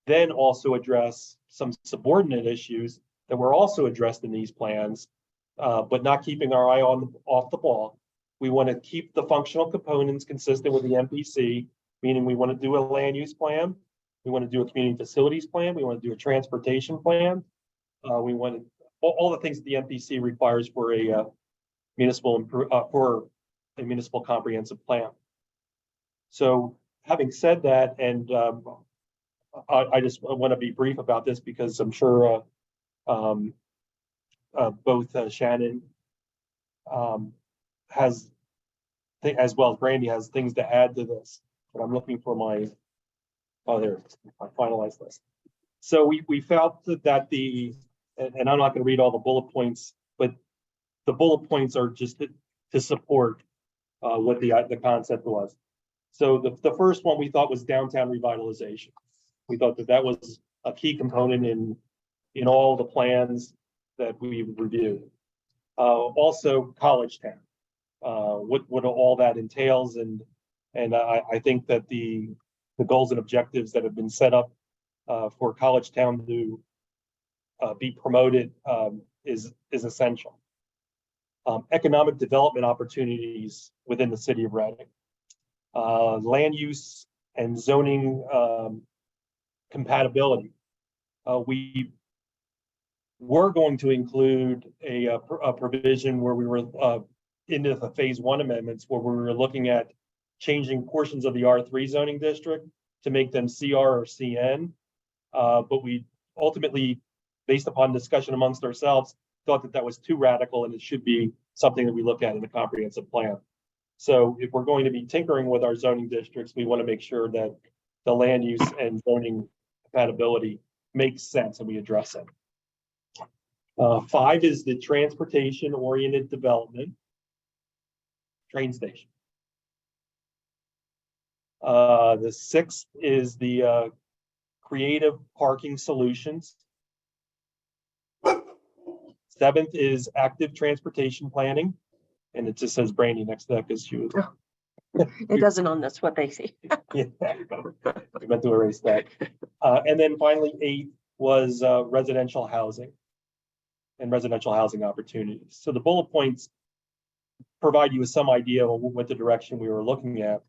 [SPEAKER 9] Then also address some subordinate issues that were also addressed in these plans, but not keeping our eye off the ball. We want to keep the functional components consistent with the MPC, meaning we want to do a land use plan, we want to do a community facilities plan, we want to do a transportation plan. We want to, all the things that the MPC requires for a municipal comprehensive plan. So having said that, and I just want to be brief about this because I'm sure both Shannon has, as well as Brandy has things to add to this. But I'm looking for my finalized list. So we felt that and I'm not going to read all the bullet points, but the bullet points are just to support what the concept was. So the first one we thought was downtown revitalization. We thought that was a key component in all the plans that we reviewed. Also College Town, what all that entails, and I think that the goals and objectives that have been set up for College Town to be promoted is essential. Economic development opportunities within the city of Reading, land use and zoning compatibility. We were going to include a provision where we were into the phase 1 amendments, where we were looking at changing portions of the R3 zoning district to make them CR or CN. But we ultimately, based upon discussion amongst ourselves, thought that was too radical and it should be something that we look at in the comprehensive plan. So if we're going to be tinkering with our zoning districts, we want to make sure that the land use and zoning compatibility makes sense and we address it. 5 is the transportation-oriented development, train station. The 6th is the creative parking solutions. 7th is active transportation planning, and it just says Brandy next to that because she was.
[SPEAKER 2] It doesn't on this, what they see.
[SPEAKER 9] Yeah, I meant to erase that. And then finally, 8 was residential housing and residential housing opportunities. So the bullet points provide you with some idea of what the direction we were looking at.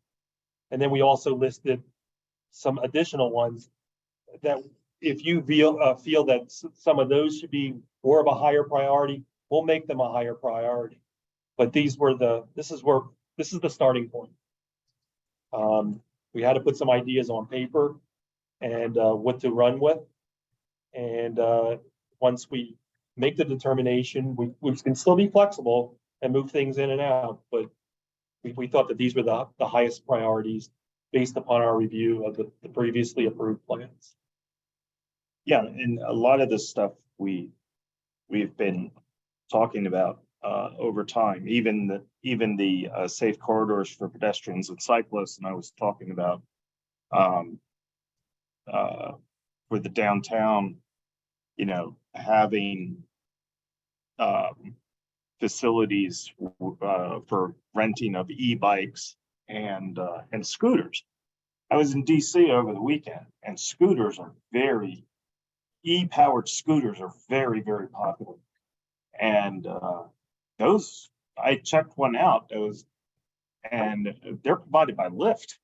[SPEAKER 9] And then we also listed some additional ones that if you feel that some of those should be more of a higher priority, we'll make them a higher priority. But this is the starting point. We had to put some ideas on paper and what to run with. And once we make the determination, we can still be flexible and move things in and out. But we thought that these were the highest priorities based upon our review of the previously approved plans.
[SPEAKER 1] Yeah, and a lot of this stuff we've been talking about over time, even the safe corridors for pedestrians and cyclists. And I was talking about for the downtown, having facilities for renting of e-bikes and scooters. I was in DC over the weekend, and scooters are e-powered scooters are very, very popular. And those, I checked one out, and they're provided by Lyft,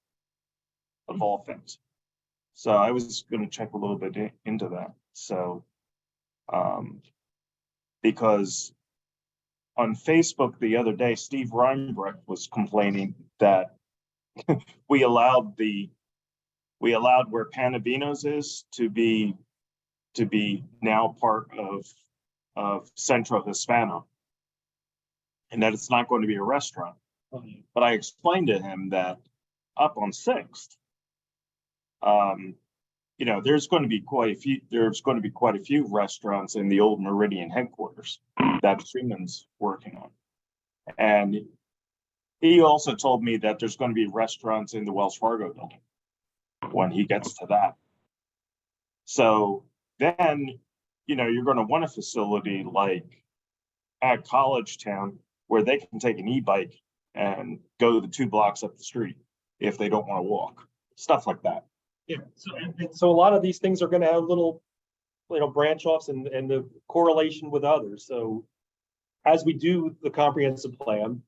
[SPEAKER 1] of all things. So I was going to check a little bit into that. So, because on Facebook the other day, Steve Reinbrecht was complaining that we allowed where Panavino's is to be now part of Centro Hispano, and that it's not going to be a restaurant. But I explained to him that up on 6th, there's going to be quite a few restaurants in the old Meridian headquarters that Freeman's working on. And he also told me that there's going to be restaurants in the Wells Fargo building when he gets to that. So then, you're going to want a facility like at College Town where they can take an e-bike and go the 2 blocks up the street if they don't want to walk, stuff like that.
[SPEAKER 9] Yeah, so a lot of these things are gonna have little, branch offs and the correlation with others. So as we do the comprehensive plan,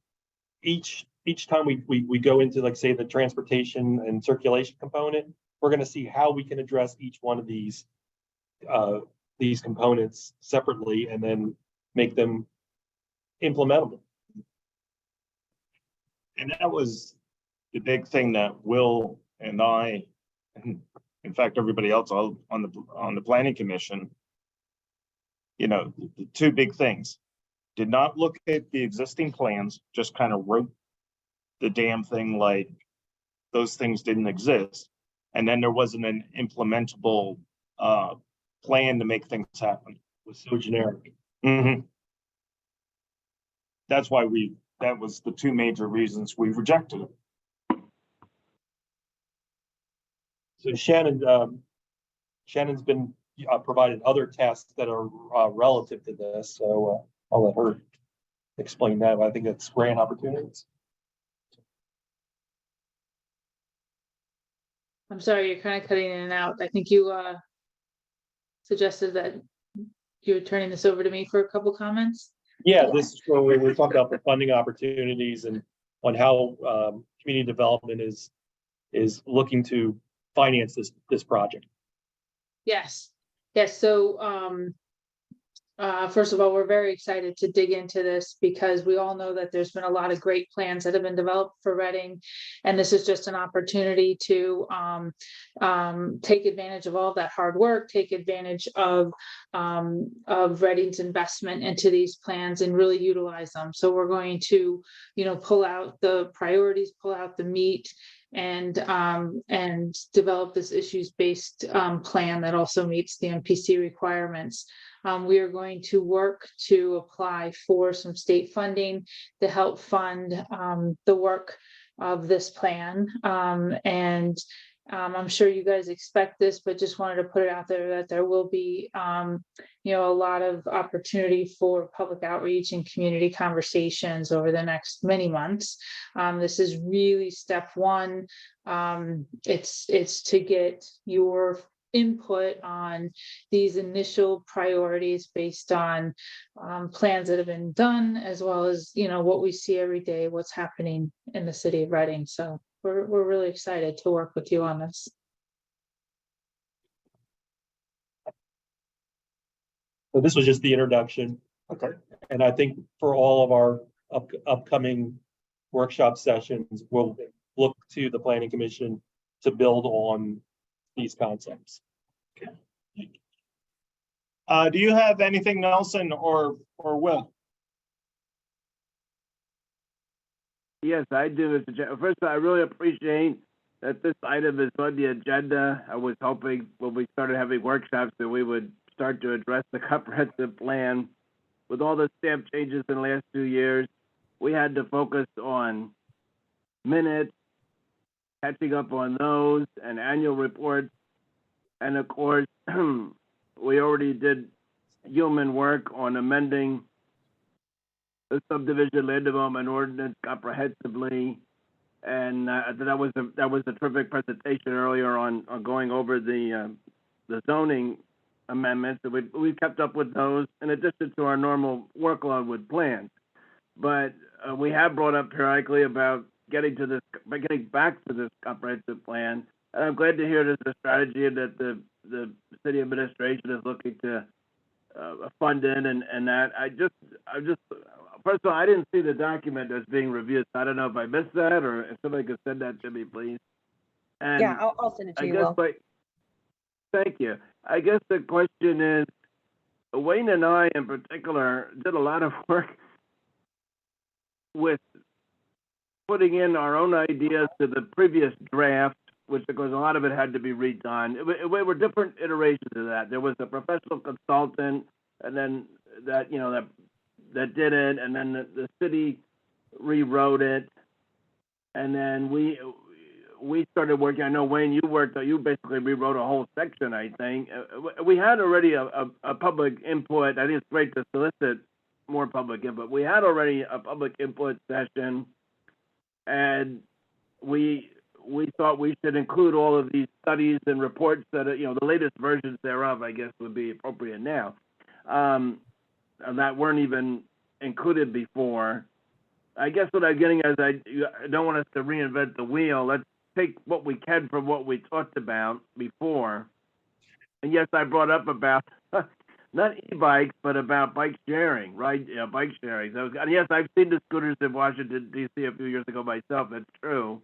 [SPEAKER 9] each time we go into, like, say, the transportation and circulation component, we're gonna see how we can address each one of these components separately and then make them implementable.
[SPEAKER 1] And that was the big thing that Will and I, and in fact, everybody else on the planning commission, the 2 big things: did not look at the existing plans, just kind of wrote the damn thing like those things didn't exist, and then there wasn't an implementable plan to make things happen.
[SPEAKER 9] It was so generic.
[SPEAKER 1] Mm-hmm. That's why that was the 2 major reasons we rejected it.
[SPEAKER 9] So Shannon's been provided other tasks that are relative to this, so I'll let her explain that. I think that's grant opportunities.
[SPEAKER 8] I'm sorry, you're kind of cutting in and out. I think you suggested that you were turning this over to me for a couple comments.
[SPEAKER 9] Yeah, this is where we're talking about the funding opportunities and on how community development is looking to finance this project.
[SPEAKER 8] Yes, so first of all, we're very excited to dig into this because we all know that there's been a lot of great plans that have been developed for Reading, and this is just an opportunity to take advantage of all that hard work, take advantage of Reading's investment into these plans and really utilize them. So we're going to, pull out the priorities, pull out the meat, and develop this issues-based plan that also meets the MPC requirements. We are going to work to apply for some state funding to help fund the work of this plan. I'm sure you guys expect this, but just wanted to put it out there that there will be, a lot of opportunity for public outreach and community conversations over the next many months. This is really step 1. It's to get your input on these initial priorities based on plans that have been done, as well as what we see every day, what's happening in the city of Reading. So we're really excited to work with you on this.
[SPEAKER 9] So this was just the introduction.
[SPEAKER 1] Okay.
[SPEAKER 9] And I think for all of our upcoming workshop sessions, we'll look to the Planning Commission to build on these concepts.
[SPEAKER 1] Okay. Do you have anything, Nelson or Will?
[SPEAKER 7] Yes, I do, Mr. Chair. First of all, I really appreciate that this item is on the agenda. I was hoping when we started having workshops that we would start to address the comprehensive plan. With all the stamp changes in the last 2 years, we had to focus on minutes, catching up on those, and annual reports. And of course, we already did human work on amending the subdivision land development ordinance comprehensively. And that was a terrific presentation earlier on going over the zoning amendments. We kept up with those in addition to our normal workload with plans. But we have brought up periodically about getting back to this comprehensive plan. And I'm glad to hear there's a strategy that the city administration is looking to fund in and that. First of all, I didn't see the document that's being reviewed. So I don't know if I missed that or if somebody could send that to me, please. And
[SPEAKER 2] Yeah, I'll send it to
[SPEAKER 7] I
[SPEAKER 2] you,
[SPEAKER 7] guess,
[SPEAKER 2] Will.
[SPEAKER 7] thank you. I guess the question is, Wayne and I in particular did a lot of work with putting in our own ideas to the previous draft, which because a lot of it had to be redone. It were different iterations of that. There was a professional consultant, and then that did it, and then the city rewrote it, and then we started working. I know, Wayne, you basically rewrote a whole section, I think. We had already a public input. I think it's great to solicit more public input. We had already a public input session, and we thought we should include all of these studies and reports that, the latest versions thereof, I guess, would be appropriate now. That weren't even included before. I guess what I'm getting at is I don't want us to reinvent the wheel. Let's take what we can from what we talked about before. And yes, I brought up about not e-bikes, but about bike sharing, right? Bike sharing. And yes, I've seen the scooters in Washington, D.C. a few years ago myself. That's true.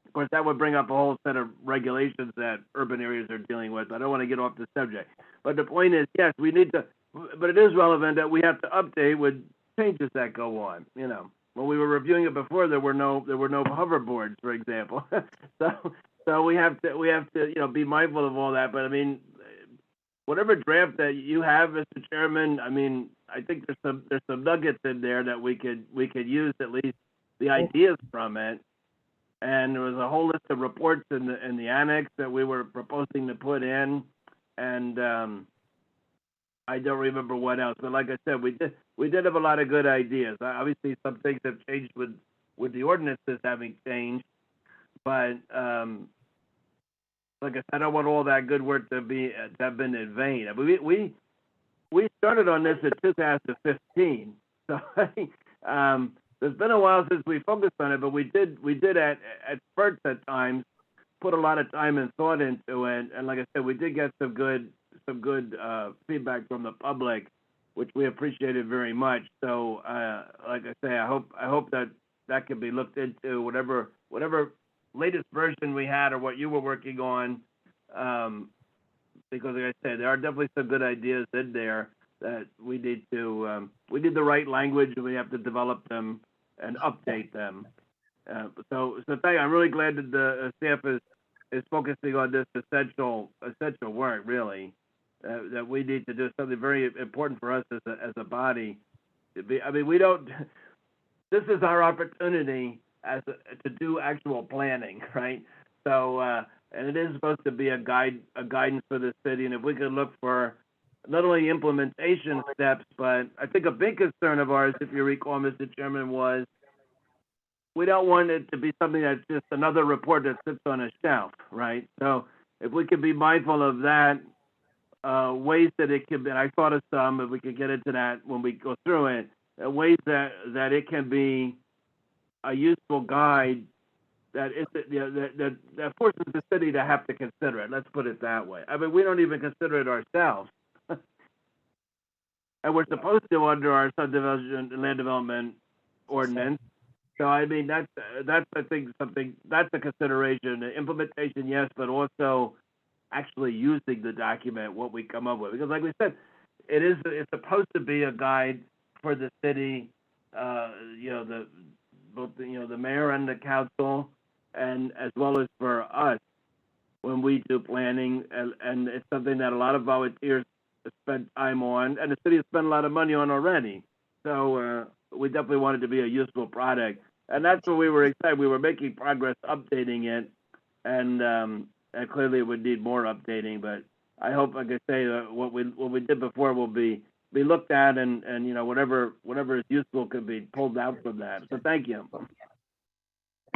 [SPEAKER 7] Of course, that would bring up a whole set of regulations that urban areas are dealing with. I don't want to get off the subject. But the point is, yes, we need to, but it is relevant that we have to update with changes that go on. When we were reviewing it before, there were no hoverboards, for example. so we have to be mindful of all that. But I mean, whatever draft that you have, Mr. Chairman, I mean, I think there's some nuggets in there that we could use, at least the ideas from it. And there was a whole list of reports in the annex that we were proposing to put in, and I don't remember what else. But like I said, we did have a lot of good ideas. Obviously, some things have changed with the ordinances having changed, but like I said, I don't want all that good work to have been in vain. I mean, we started on this in 2015, so there's been a while since we focused on it, but we did at spurts at times put a lot of time and thought into it. And like I said, we did get some good feedback from the public, which we appreciated very much. So like I say, I hope that can be looked into, whatever latest version we had or what you were working on, because like I said, there are definitely some good ideas in there that we need the right language, and we have to develop them and update them. So thank you. I'm really glad that the staff is focusing on this essential work, really, that we need to do something very important for us as a body. This is our opportunity to do actual planning, right? So, and it is supposed to be a guidance for the city. And if we could look for not only implementation steps, but I think a big concern of ours, if you recall, Mr. Chairman, was we don't want it to be something that's just another report that sits on a shelf, right? So if we could be mindful of that, ways that it can be, and I thought of some, if we could get into that when we go through it, ways that it can be a useful guide that forces the city to have to consider it. Let's put it that way. I mean, we don't even consider it ourselves. And we're supposed to under our subdivision and land development ordinance. So I mean, that's I think that's a consideration. The implementation, yes, but also actually using the document, what we come up with. Because like we said, it's supposed to be a guide for the city, both the mayor and the council, and as well as for us when we do planning, and it's something that a lot of volunteers spend time on, and the city has spent a lot of money on already. So we definitely wanted to be a useful product, and that's what we were excited. We were making progress updating it, and clearly it would need more updating. But I hope, like I say, what we did before will be looked at, and whatever is useful could be pulled out from that. So thank you.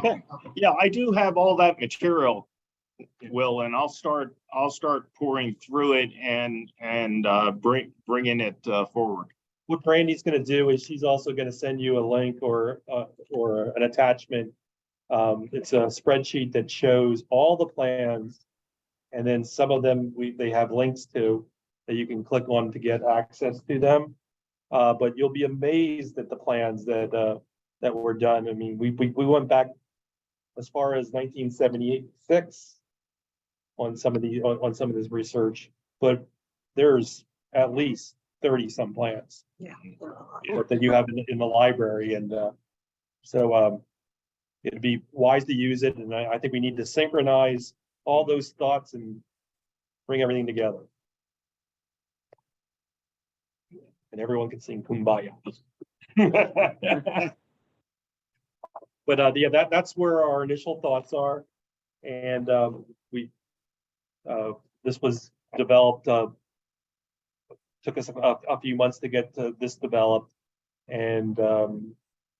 [SPEAKER 1] Okay, yeah, I do have all that material, Will, and I'll start pouring through it and bringing it forward.
[SPEAKER 9] What Brandy's gonna do is she's also gonna send you a link or an attachment. It's a spreadsheet that shows all the plans. And then some of them, they have links to, that you can click on to get access to them. But you'll be amazed at the plans that were done. I mean, we went back as far as 1976 on some of this research, but there's at least 30 some plans
[SPEAKER 2] Yeah.
[SPEAKER 9] that you have in the library, and so it'd be wise to use it, and I think we need to synchronize all those thoughts and bring everything together. And everyone can sing Kumbaya. But yeah, that's where our initial thoughts are. And this was developed, took us a few months to get this developed. And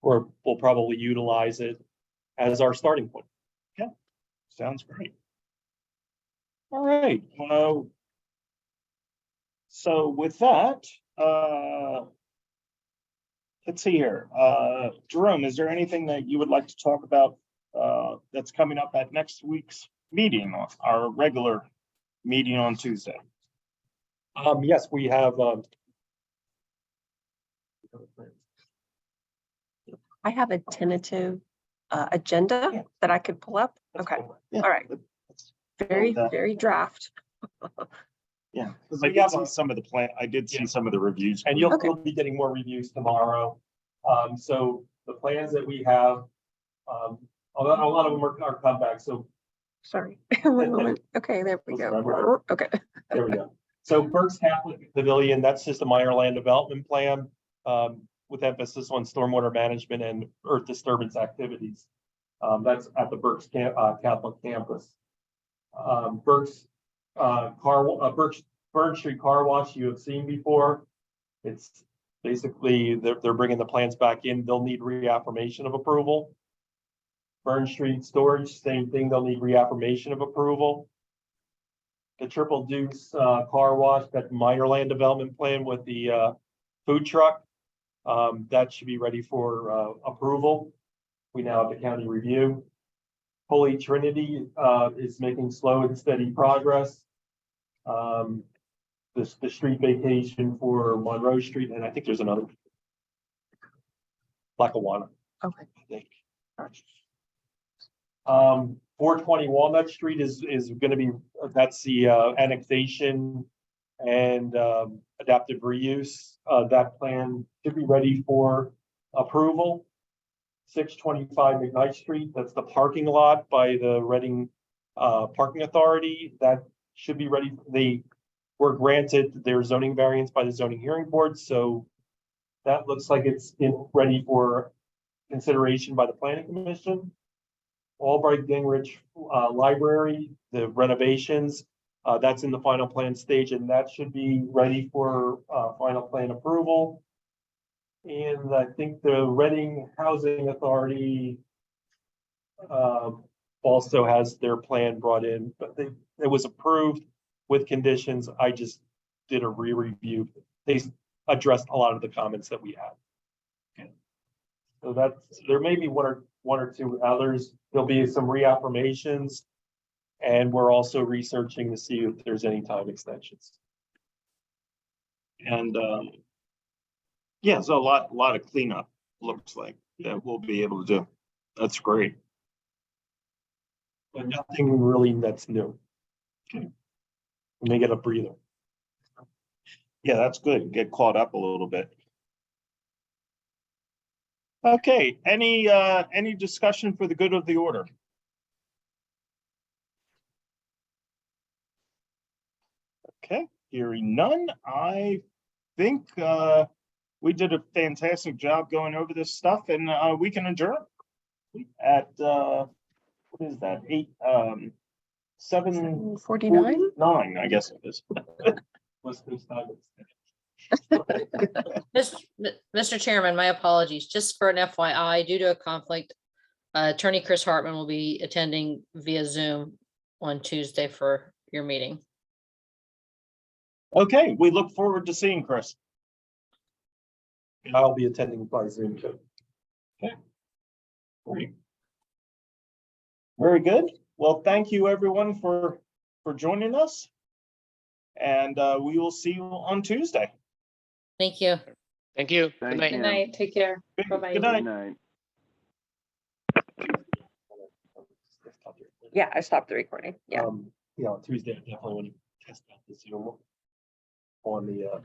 [SPEAKER 9] we'll probably utilize it as our starting point.
[SPEAKER 1] Sounds great. All right, so with that, let's see here. Jerome, is there anything that you would like to talk about that's coming up at next week's meeting, our regular meeting on Tuesday?
[SPEAKER 9] Yes, we have.
[SPEAKER 2] I have a tentative agenda
[SPEAKER 1] Yeah.
[SPEAKER 2] that I could pull up. Okay,
[SPEAKER 1] Yeah.
[SPEAKER 2] all right. Very,
[SPEAKER 1] that.
[SPEAKER 2] very draft.
[SPEAKER 1] Yeah, because I
[SPEAKER 9] We
[SPEAKER 1] did
[SPEAKER 9] have
[SPEAKER 1] see some of the I did see
[SPEAKER 9] Yeah.
[SPEAKER 1] some of the reviews.
[SPEAKER 9] And you'll,
[SPEAKER 2] Okay.
[SPEAKER 9] you'll be getting more reviews tomorrow. So the plans that we have, a lot of them are comeback, so
[SPEAKER 2] Sorry. One moment. Okay, there we
[SPEAKER 9] Let's
[SPEAKER 2] go.
[SPEAKER 9] remember.
[SPEAKER 2] Okay.
[SPEAKER 9] there we go. So Burke's Catholic Pavilion, that's just a minor land development plan, with emphasis on stormwater management and earth disturbance activities. That's at the Burke's Catholic campus. Burke's Burn Street Car Wash you have seen before. It's basically, they're bringing the plans back in. They'll need reaffirmation of approval. Burn Street Storage, same thing. They'll need reaffirmation of approval. The Triple Deuce Car Wash, that minor land development plan with the food truck, that should be ready for approval. We now have the county review. Holy Trinity is making slow and steady progress. The street vacation for Monroe Street, and I think there's another. Lackawanna,
[SPEAKER 2] Okay.
[SPEAKER 9] I think. 420 Walnut Street is gonna be, that's the annexation and adaptive reuse. That plan should be ready for approval. 625 McKnight Street, that's the parking lot by the Reading Parking Authority. That should be ready. They were granted their zoning variance by the zoning hearing board, so that looks like it's ready for consideration by the planning commission. Albright Gingrich Library, the renovations, that's in the final plan stage, and that should be ready for final plan approval. And I think the Reading Housing Authority also has their plan brought in, but it was approved with conditions. I just did a re-review. They addressed a lot of the comments that we had. Okay. So there may be one or two others. There'll be some reaffirmations, and we're also researching to see if there's any time extensions.
[SPEAKER 1] And yeah, so a lot of cleanup looks like that we'll be able to do. That's great.
[SPEAKER 9] But nothing really that's new.
[SPEAKER 1] Okay.
[SPEAKER 9] We may get a breather.
[SPEAKER 1] Yeah, that's good. Get caught up a little bit. Okay, any discussion for the good of the order? Okay, hearing none, I think we did a fantastic job going over this stuff, and we can adjourn at what is that,
[SPEAKER 2] 7:49?
[SPEAKER 1] 7:49, I guess it is.
[SPEAKER 6] Mr. Chairman, my apologies. Just for an FYI, due to a conflict, Attorney Chris Hartman will be attending via Zoom on Tuesday for your meeting.
[SPEAKER 1] Okay, we look forward to seeing Chris.
[SPEAKER 9] And I'll be attending by Zoom too.
[SPEAKER 1] Great. Very good. Well, thank you everyone for joining us. And we will see you on Tuesday.
[SPEAKER 6] Thank you.
[SPEAKER 3] Thank you. Good
[SPEAKER 7] Thank
[SPEAKER 3] night.
[SPEAKER 8] Good
[SPEAKER 7] you.
[SPEAKER 8] night, take care. Bye-bye.
[SPEAKER 1] Good
[SPEAKER 7] Good
[SPEAKER 1] night.
[SPEAKER 7] night.
[SPEAKER 2] Yeah, I stopped the recording. Yeah.
[SPEAKER 9] Yeah, on Tuesday, I definitely want to test out the Zoom on the